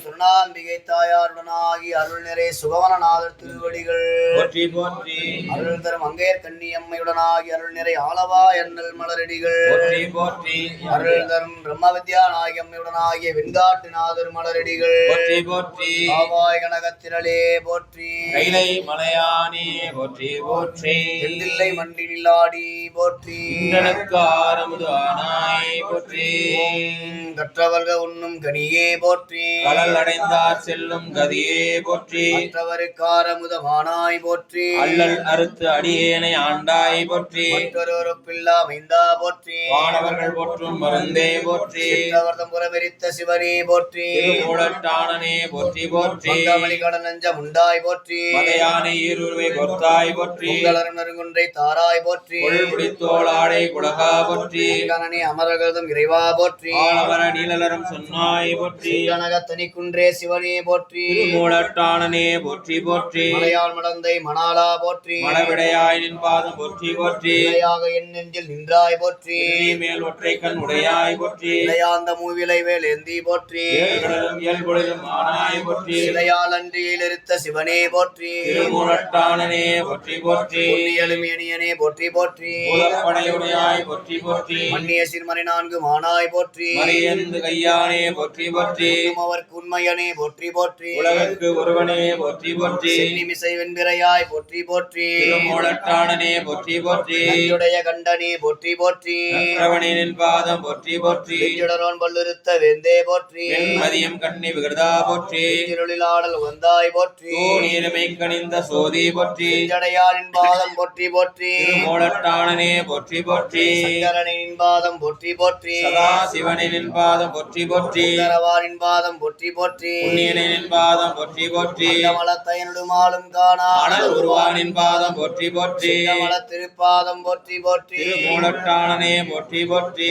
சுருணாம்பிகை தாயாருடனாகி அருள் நிறை சுகவனநாதர் திருவடிகள் போற்றி போற்றி அருள் தரும் அங்கையர் கன்னியம்மையுடனாகி அருள் நிறை ஆலவா எண்ணல் மலரடிகள் போற்றி போற்றி அருள் தரும் பிரம்ம வித்யா நாயகம்மையுடனாகிய வெண்காட்டு நாதர் மலரடிகள் போற்றி போற்றி ஆவாய் கனகத்திரளே போற்றி கைலை மலையானே போற்றி போற்றி செந்தில்லை மண்டி நில்லாடி போற்றி இன்றனுக்காரமுது ஆனாய் போற்றி கற்றவர்க உண்ணும் கனியே போற்றி கடல் அடைந்தார் செல்லும் கதியே போற்றி மற்றவருக்காரமுதமானாய் போற்றி அல்லல் அறுத்து அடியேனை ஆண்டாய் போற்றி மற்றொரு பில்லா மைந்தா போற்றி வானவர்கள் போற்றும் மருந்தே போற்றி சிற்றவர்தம் புறமெரித்த சிவனே போற்றி திருமூலட்டானனே போற்றி போற்றி மங்கமலி கடனஞ்சம் உண்டாய் போற்றி மதையானை ஈருருவை கொத்தாய் போற்றி உங்களரும் நறுங்குன்றை தாராய் போற்றி பிடித்தோளாடை குலகா போற்றி கணனி அமரகதம் இறைவா போற்றி ஆலவர நீலலரும் சொன்னாய் போற்றி கனக தனிக்குன்றே சிவனே போற்றி திருமூலட்டானனே போற்றி போற்றி மலையாள் மடந்தை மணாலா போற்றி மலவிடையாய் நின் பாதம் போற்றி போற்றி நிலையாக என் நெஞ்சில் நின்றாய் போற்றி நீ மேல் ஒற்றை கண் உடையாய் போற்றி நிலையாந்த மூவிலை வேல் ஏந்தி போற்றி ஏழ்கடலும் இயல்பொழிலும் ஆனாய் போற்றி சிலையால் அன்றியில் இருத்த சிவனே போற்றி திருமூலட்டானனே போற்றி போற்றி எளிமையனியனே போற்றி போற்றி போற்றி. பூதப்படையுடையாய் போற்றி போற்றி. மன்னிய சிறுமறை நான்கு மானாய் போற்றி. மறியந்து கையானே போற்றி போற்றி. அவர்க்கு உண்மையனே போற்றி போற்றி. உலகற்கு ஒருவனே போற்றி போற்றி. சென்னிமிசை வெண்பிறையாய் போற்றி போற்றி. திருமூலட்டானனே போற்றி போற்றி. நஞ்சுடைய கண்டனே போற்றி போற்றி. நற்றவனின் பாதம் போற்றி போற்றி. வெஞ்சுடரோன் பல்லுறுத்த வேந்தே போற்றி. மதியம் கண்ணி விகிருதா போற்றி. இருளிலாடல் வந்தாய் போற்றி. நீருமை கணிந்த சோதி போற்றி. ஜடையாரின் பாதம் போற்றி போற்றி. திருமூலட்டானனே போற்றி போற்றி. சங்கரனின் பாதம் போற்றி போற்றி. சதாசிவனின் பாதம் போற்றி போற்றி. சுந்தரவாரின் பாதம் போற்றி போற்றி. புண்ணியனின் பாதம் போற்றி போற்றி. மலத்தையனுடுமாலும் காணா அனல் உருவானின் பாதம் போற்றி போற்றி. மல திருப்பாதம் போற்றி போற்றி. திருமூலட்டானனே போற்றி போற்றி.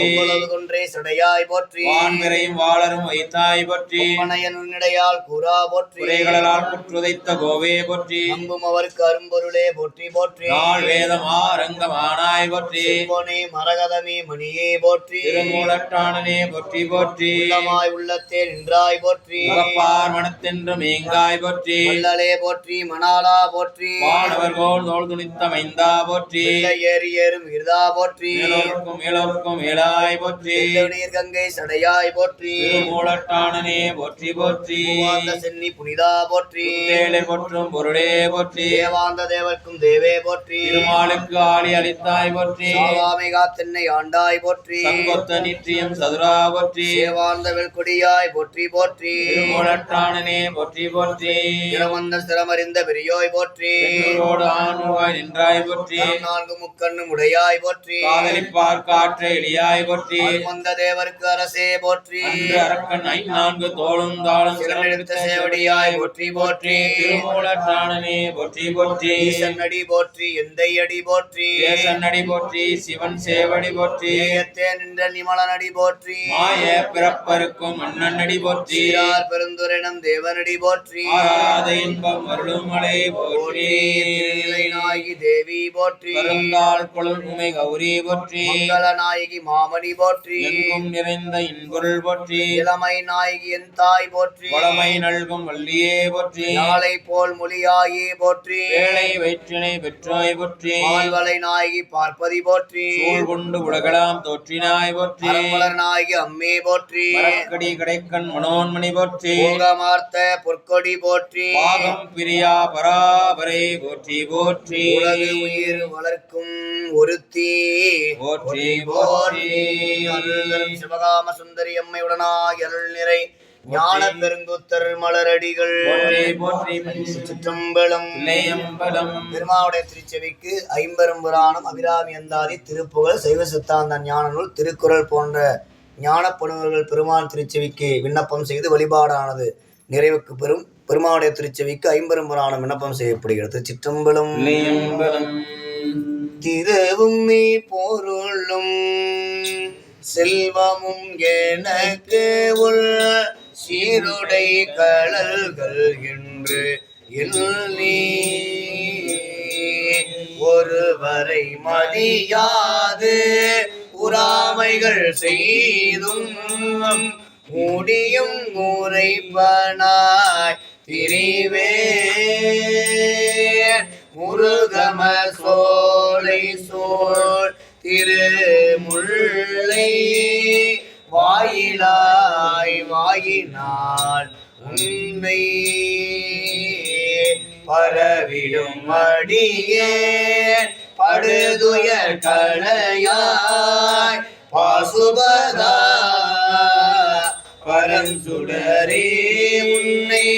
கொன்றே சடையாய் போற்றி. வான்விரையும் வாளரும் வைத்தாய் போற்றி. உன்னிடையால் கூறா போற்றி. குறைகளால் குற்றுதைத்த கோவே போற்றி. அம்பும் அவருக்கு அரும்பொருளே போற்றி போற்றி. நாள் வேதமா ரங்கமானாய் போற்றி. பொனே மரகதமே மணியே போற்றி. திருமூலட்டானனே போற்றி போற்றி. உள்ளமாய் உள்ளத்தே நின்றாய் போற்றி. முகப்பார் மனத்தென்று மேங்காய் போற்றி. வள்ளலே போற்றி மணாலா போற்றி. வானவர் கோல் தோல் துணித்த மைந்தா போற்றி. ஏறி ஏறும் விருதா போற்றி. மேலோர்க்கும் மேலோர்க்கும் மேலாய் போற்றி. நீர் கங்கை சடையாய் போற்றி. திருமூலட்டானனே போற்றி போற்றி. சென்னி புனிதா போற்றி. தேளிர் போற்றும் பொருளே போற்றி. தேவாந்த தேவர்க்கும் தேவே போற்றி. திருமாலுக்கு ஆளி அளித்தாய் போற்றி. சாவாமை காத்தென்னை ஆண்டாய் போற்றி. சங்கொத்த நிற்றியம் சதுரா போற்றி. தேவாந்த வெல்கொடியாய் போற்றி போற்றி. திருமூலட்டானனே போற்றி போற்றி. இரவந்த சிரமறிந்த பெரியோய் போற்றி. ஆணுவாய் நின்றாய் போற்றி. நான்கு முக்கண்ணும் உடையாய் போற்றி. காதலிப்பார் காற்ற எளியாய் போற்றி. வந்த தேவருக்கு அரசே போற்றி. அன்று அரக்கன் ஐநான்கு தோளும் தாளும் சிறனெடுத்த சேவடியாய் போற்றி போற்றி. திருமூலட்டானனே போற்றி போற்றி. ஈசன்னடி போற்றி எந்தை அடி போற்றி. தேசன்னடி போற்றி. சிவன் சேவடி போற்றி. ஏத்தே நின்ற நிமலனடி போற்றி. மாய பிறப்பருக்கும் மன்னனடி போற்றி. சீரார் பெருந்துரைனம் தேவனடி போற்றி. ஆராத இன்பம் அருளும் மலை போற்றி. நாயகி தேவி போற்றி. கருந்தாள் கொழுமை கௌரி போற்றி. மங்கள நாயகி மாமணி போற்றி. எங்கும் நிறைந்த இன்பொருள் போற்றி. இளமை நாயகி என் தாய் போற்றி. வளமை நல்கும் வள்ளியே போற்றி. நாளை போல் மொழியாயே போற்றி. வேளை வயிற்றினை பெற்றோய் போற்றி. மால்வளை நாயகி பார்ப்பதி போற்றி. சூழ் கொண்டு உலகலாம் தோற்றினாய் போற்றி. அரண்மலர் நாயகி அம்மே போற்றி. மரக்கடி கடைக்கண் மனோன்மணி போற்றி. போகமார்த்த பொற்கொடி போற்றி. பாகம் பிரியா பராபரை போற்றி போற்றி. உலகு உயிர் வளர்க்கும் ஒருத்தி போற்றி போற்றி. போற்றி. அருள்தரும் சிவகாம சுந்தரி அம்மையுடனாய் அருள் நிறை ஞான பெருங்குத்தர் மலரடிகள் போற்றி போற்றி. சிற்றம்பலம் இல்லையம்பலம். பெருமாவுடைய திருச்செவிக்கு ஐம்பெரும் புராணம் அபிராமி அந்தாதி திருப்புகழ் சைவ சித்தாந்த ஞான நூல் திருக்குறள் போன்ற ஞான பணுவர்கள் பெருமான் திருச்செவிக்கு விண்ணப்பம் செய்து வழிபாடானது நிறைவுக்கு பெறும். பெருமாவுடைய திருச்செவிக்கு ஐம்பெரும் புராணம் விண்ணப்பம் செய்யப்படுகிறது. சிற்றம்பலம். திருவும் நீ பொருளும் செல்வமும் எனக்கு உள் சீருடை கழல்கள் என்று எண்ணி ஒருவரை மதியாது உறாமைகள் செய்தும் முடியும் உரைப்பனாய் திரிவே முருகம சோலை சோழ் திருமுல்லை வாயிலாய் வாயினால் உன்னை பரவிடும் அடியே படுதுயர் களையாய் பாசுபதா பரஞ்சுடரே உன்னை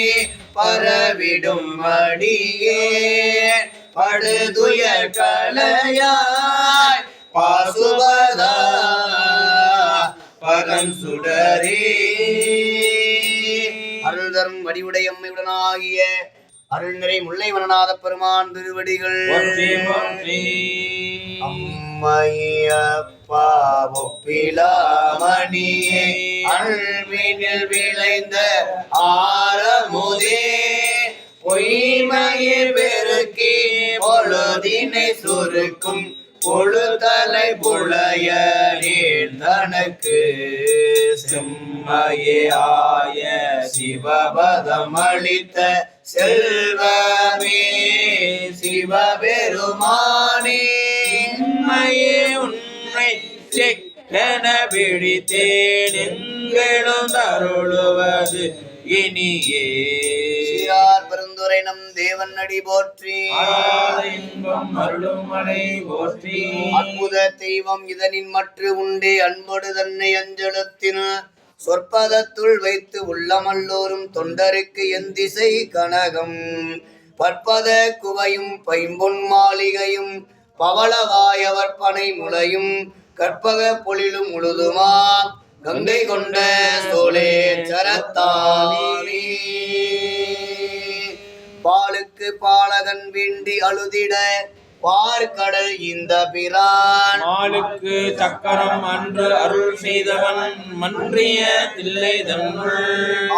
பரவிடும் அடியே படுதுயர் களையாய் பாசுபதா பரஞ்சுடரே. அருள் தரும் வடிவுடையம்மையுடனாகிய அருள் நிறை முல்லைவனநாத பெருமான் திருவடிகள் அம்மையப்பா ஒப்பிலாமணியே அன்பினில் விளைந்த ஆரமுதே பொய்மையை பெருக்கி பொழுதினை சுருக்கும் பொழுதலை புழைய தனக்கு செம்மையே ஆய சிவபதம் அளித்த செல்வமே சிவபெருமானே செம்மையே உண்மை செக்கென பிடித்தேன் எங்களும் தருளுவது இனியே. சீரார் பெருந்துரை நம் தேவன் அடி போற்றி. இன்பம் அருளும் மலை போற்றி. அற்புத தெய்வம் இதனின் மற்ற உண்டே அன்பொடு தன்னை அஞ்சலத்தின் சொற்பதத்துள் வைத்து உள்ளமல்லோரும் தொண்டருக்கு என் திசை கனகம் பற்பத குவையும் பைம்பொன் மாளிகையும் பவளவாயவர் பனை முளையும் கற்பக பொழிலும் முழுதுமா கங்கை கொண்ட சோலே சரத்தானே. பாலுக்கு பாலகன் வேண்டி அழுதிட பார்க்கடல் இந்த பிரான் மாலுக்கு சக்கரம் அன்று அருள் செய்தவன் மன்றிய தில்லை தன்னுள்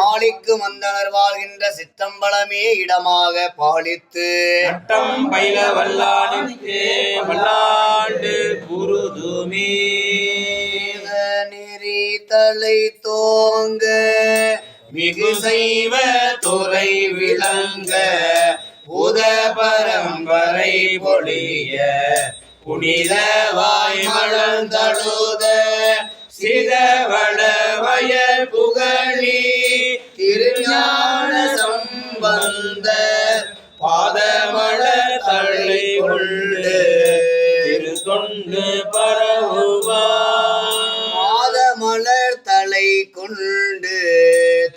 ஆளிக்கு மந்தனர் வாழ்கின்ற சித்தம்பலமே இடமாக பாலித்து நட்டம் பயில வல்லானுக்கு வல்லாண்டு குருதுமே. நெறி தலை தோங்க மிகு செய்வ துறை விளங்க புத பரம்பரை பொழிய புனித வாய் மலர்ந்தழுத சிதவள வயல் புகழி திருஞான சம்பந்த பாதமலர் தள்ளை கொண்டு திரு தொண்டு பரவுவார். பாதமலர் தலை கொண்டு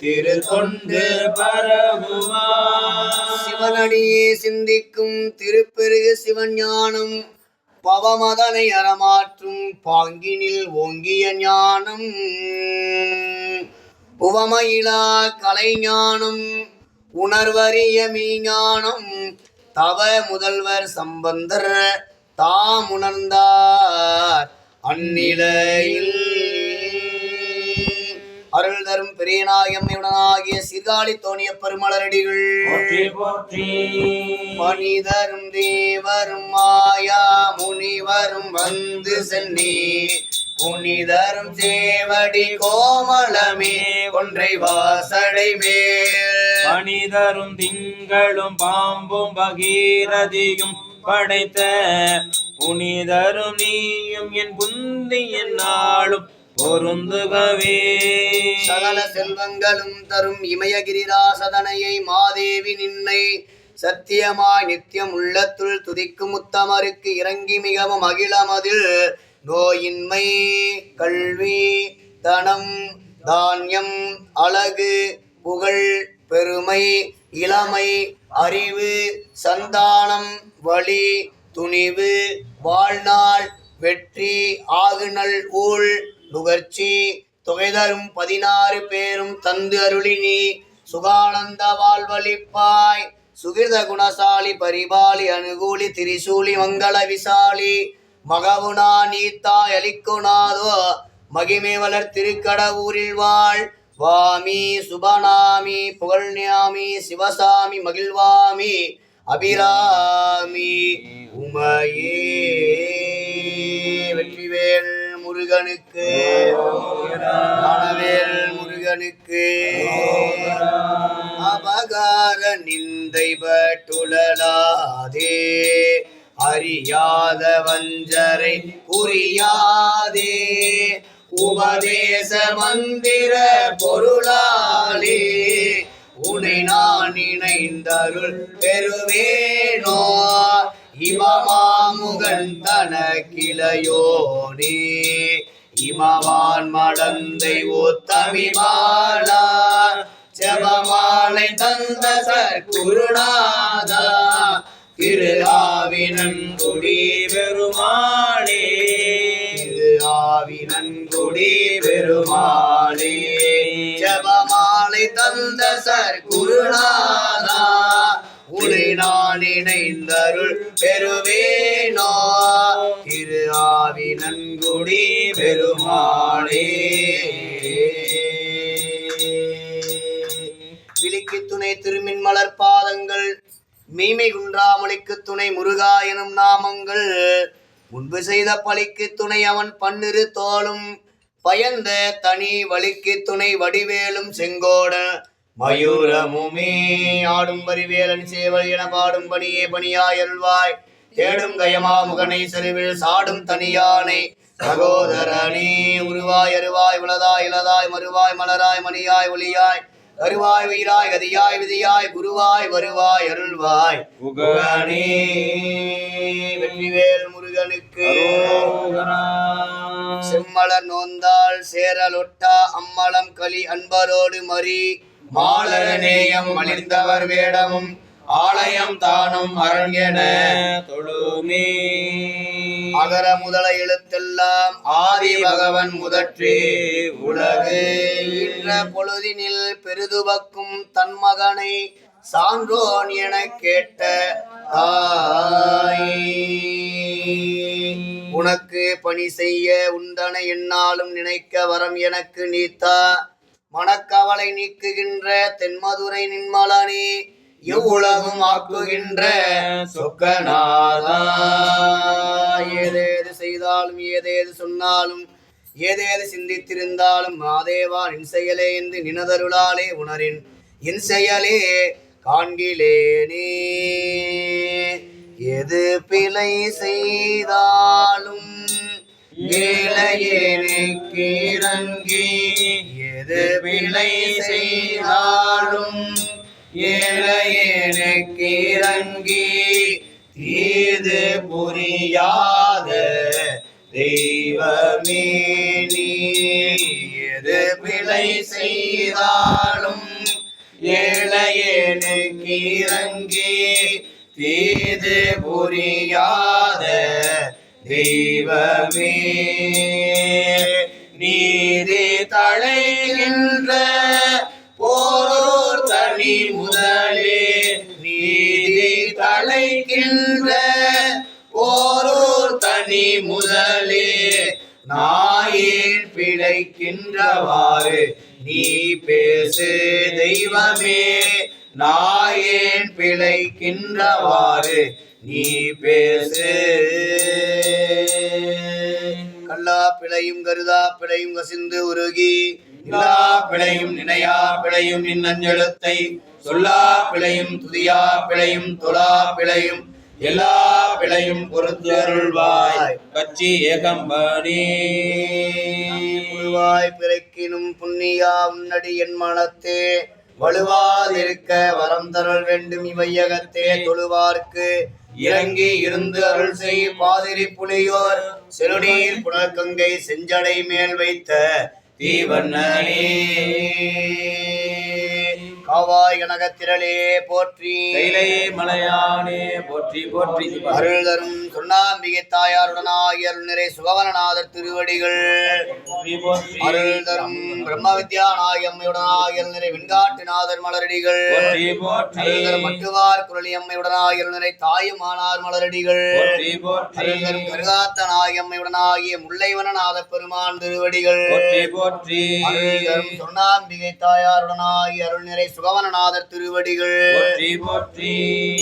திரு தொண்டு பரவுவார். சிவனடியே சிந்திக்கும் திருப்பெருகு சிவஞானம் பவமதனை அறமாற்றும் பாங்கினில் ஓங்கிய ஞானம் உவமையிலா கலைஞானம் உணர்வறிய மெய்ஞானம் தவ முதல்வர் சம்பந்தர் தாம் உணர்ந்தார் அந்நிலையில். அருள் தரும் பெரியநாயகம் உடனாகிய சீர்காழி தோணிய பெருமலரடிகள் மனிதரும் தேவரும் மாயா முனிவரும் வந்து சென்னி புனிதரும் சேவடி கோமலமே கொன்றை வாசடை மேல் மனிதரும் திங்களும் பாம்பும் பகீரதியும் படைத்த புனிதரும் நீயும் என் புந்தி என் நாளும் பொருந்துகவே. சகல செல்வங்களும் தரும் இமயகிரிராசதனையை மாதேவி நின்னை சத்தியமாய் நித்தியம் உள்ளத்துள் துதிக்கும் உத்தமருக்கு இறங்கி மிகவும் அகிலமதில் நோயின்மை கல்வி தனம் தானியம் அழகு புகழ் பெருமை இளமை அறிவு சந்தானம் வழி துணிவு வாழ்நாள் வெற்றி ஆகுநல் ஊழ் நுகர்ச்சி தொகைதரும் 16 பேரும் தந்து அருளினி சுகானந்த வாழ்வழிப்பாய் சுகிர்த குணசாலி பரிபாலி அனுகூலி திரிசூலி மங்கள விசாலி மகவுனா நீத்தாய் அளிக்குணாதோ மகிமை வளர் திருக்கடவூரில் வாழ் வாமி சுபநாமி புகழ்ஞாமி சிவசாமி மகிழ்வாமி அபிராமி உமையே. வெற்றிவேல் முருகனுக்கு மணவேல் முருகனுக்கு. அபகார நிந்தை பட்டுழலாதே அறியாத வஞ்சரை புரியாதே உபதேச மந்திர பொருளாலே உனை நான் இணைந்தருள் பெறுவேனோ இமமாமுகன் தனக்கிளையோனே இமவான் மடந்தை ஓத்தமிமாலா செபமாலை தந்த சற்குருநாதா திரு ஆவினன்குடி பெருமாளே திரு ஆவினன்குடி பெருமாளே செபமாலை தந்த சற்குருநாதா உனை நான் இணைந்தருள் பெறுவேனோ திரு ஆவினன்குடி பெருமாளே. விழிக்கு துணை திருமின் மலர் பாதங்கள் மெய்மை குன்றாமொழிக்கு துணை முருகா எனும் நாமங்கள் முன்பு செய்த பழிக்கு துணை அவன் பன்னிரு தோளும் பயந்த தனி வழிக்கு துணை வடிவேலும் செங்கோட மயூரமுமே ஆடும் பரிவேலன் சேவல் என பாடும் பணியே பணியாயல்வாய் தேடும் கயமா முகனை செருவில் சாடும் தனியானை சகோதரனே உருவாய் அருவாய் உளதாய் இளதாய் மறுவாய் மலராய் மணியாய் ஒளியாய் கருவாய் உயிராய் கதியாய் விதியாய் குருவாய் வருவாய் அருள்வாய் உகனே வெற்றிவேல் முருகனுக்கு செம்மலர் நோந்தாள் சேரலொட்டா அம்மலம் களி அன்பரோடு மறி மாலர நேயம் மலிர்ந்தவர் வேடமும் ஆலயம் தானும் அரண் என தொழுமே அகர முதல எழுத்தெல்லாம் ஆதி பகவன் முதற்றே உலகு என்ற பொழுதினில் பெரிதுபக்கும் தன் மகனை சான்றோன் என கேட்ட உனக்கு பணி செய்ய உந்தனை என்னாலும் நினைக்க வரம் எனக்கு நீத்தா மனக்கவலை நீக்குகின்ற தென்மதுரை நின்மலனே எவ்வுலகும் ஆக்குகின்ற சொக்கநாதா ஏதேது செய்தாலும் ஏதேது சொன்னாலும் ஏதேது சிந்தித்திருந்தாலும் மாதேவா நின் செயலே என்று நினதருளாலே உணரின் என் செயலே காண்கிலேனே எது பிழை செய்தாலும் ஏழையேனுக்கு இறங்கி எது பிழை செய்தாலும் ஏழையேனுக்கு இறங்கி தீது புரியாத தெய்வமே நீ எது பிழை செய்தாலும் ஏழையேனுக்கு இறங்கி தீது புரியாத தெய்வமே நீதி தழைகின்ற போரோர் தனி முதலே நீதி தழைக்கின்ற போரோர் தனி முதலே நாயேன் பிழைக்கின்றவாறு நீ பேசு தெய்வமே நாயேன் பிழைக்கின்றவாறு நீ பேசு கல்லா பிழையும் கருதா பிழையும் கசிந்து உருகி இல்லா பிழையும் நினையா பிழையும் நின் அஞ்செழுத்தை சொல்லா பிழையும் துதியா பிழையும் தொழா பிழையும் எல்லா பிழையும் பொறுத்து அருள்வாய் கச்சி ஏகம்பனே புழுவாய் பிறக்கினும் புண்ணியா உன்னடி என் மனத்தே வலுவாதிருக்க வரம் தரல் வேண்டும் இவையகத்தே தொழுவார்க்கு இறங்கி இருந்து அருள் செய் பாதிரி புலியோர் செருடீர் புனர்கங்கை செஞ்சடை மேல் வைத்த தீவண்ணனே காவாய் கனகத்திரளே போற்றி கைலை மலையானே போற்றி போற்றி அருள் தரும் சொன்னாம்பிகை தாயாருடனாகிய அருள் நிறை சுகவனநாதர் திருவடிகள் அருள் தரும் பிரம்ம வித்யாநாயகி அம்மையுடனாகிய அருள் நிறை வெண்காட்டுநாதர் மலரடிகள் அருள் தரும் மட்டுவார் குரலி அம்மையுடனாகிய அருள் நிறை தாயுமானார் மலரடிகள் அருள் தரும் கருகாத்த நாயகி அம்மையுடனாகிய முல்லைவனநாத பெருமான் திருவடிகள் அருள் தரும் சொன்னாம்பிகை தாயாருடனாகிய அருள் நிறை சுகவனநாதர் திருவடிகள்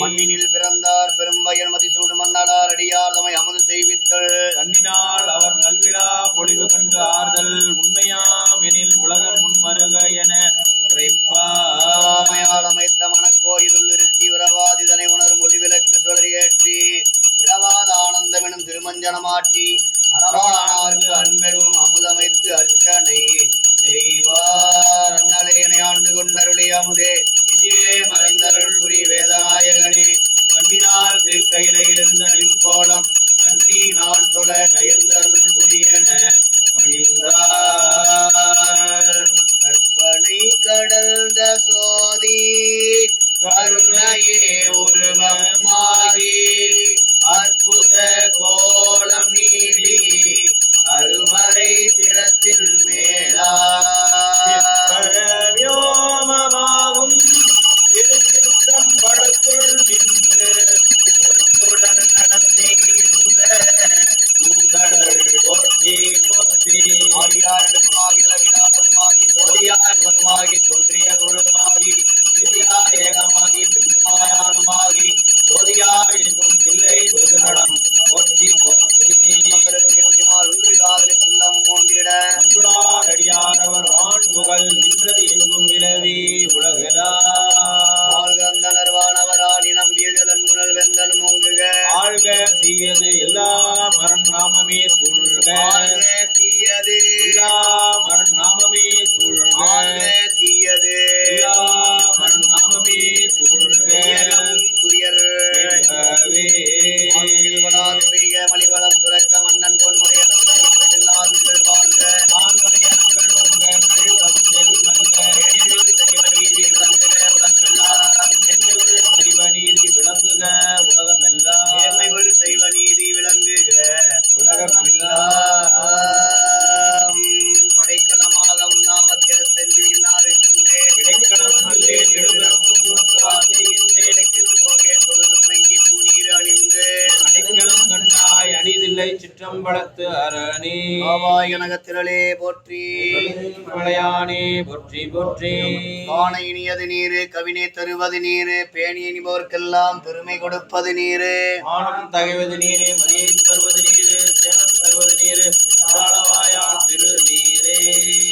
மண்ணினில் பிறந்தார் பெரும்பயன் மதிசூடு மன்னலார் அடியார் தமை அமுது செய்வித்தல் கண்ணினால் அவர் நல்விழா பொழிவு கண்டு ஆறுதல் உண்மையாம் எனில் உலகம் முன் வருக என உரைப்பாமையால் அமைத்த மனக்கோயிலுள் இருத்தி உறவாதிதனை உணரும் ஒளிவிளக்கு சுடரி ஏற்றி இரவாத ஆனந்தம் எனும் திருமஞ்சனமாட்டி அறவானார்க்கு அன்பெனும் அமுதமைத்து அர்ச்சனை செய்வார் அண்ணலேனை ஆண்டு கொண்டருளி அமுதே இதிலே மறைந்தருள் புரி வேதநாயகனே கண்ணினால் திருக்கையிலையில் இருந்த நின் கோலம் கண்ணி நான் தொழ கயந்தருள் புரியன பணிந்தார் கற்பனை கடந்த சோதி கருணையே உருவமாகி அற்புத கோலம் நீடி அருமறை திறத்தில் மேலா வியோமமாகும் அடைக்கலம் கண்டாய் அணிதில்லை சிற்றம்பலத்து அரணி நகத்திரளே போற்றி மலையானே போற்றி போற்றி காண இனியது நீரு கவினை தருவது நீரு பேணி இனிபவர்க்கெல்லாம் பெருமை கொடுப்பது நீரு ஆனம் தகைவது நீரே மதியை தருவது நீரு சேனம் தருவது நீரு தாளவாயால் திரு நீரே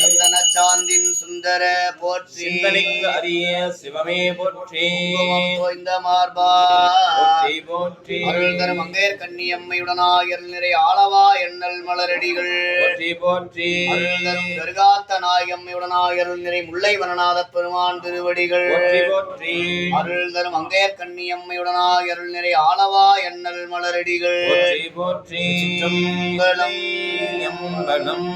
சந்தன சாந்தின் சுந்தர போற்றி சிந்தனைக்கு அரிய சிவமே போற்றி இந்த மார்பா போற்றி போற்றி அருள் தரும் மங்கையர் கன்னியம்மையுடனாக நிறை ஆளவா எண்ணல் மலரடிகள் போற்றி போற்றி அருள் தரும் கருகாத்த நாயகம்மையுடனாக நிறை முல்லை வனநாத பெருமான் திருவடிகள் போற்றி போற்றி அருள் தரும் மங்கையர் கன்னியம்மையுடனாக அருள் நிறை ஆளவா எண்ணல் மலரடிகள் போற்றி போற்றி சிற்றம்பலம் எம்பலம்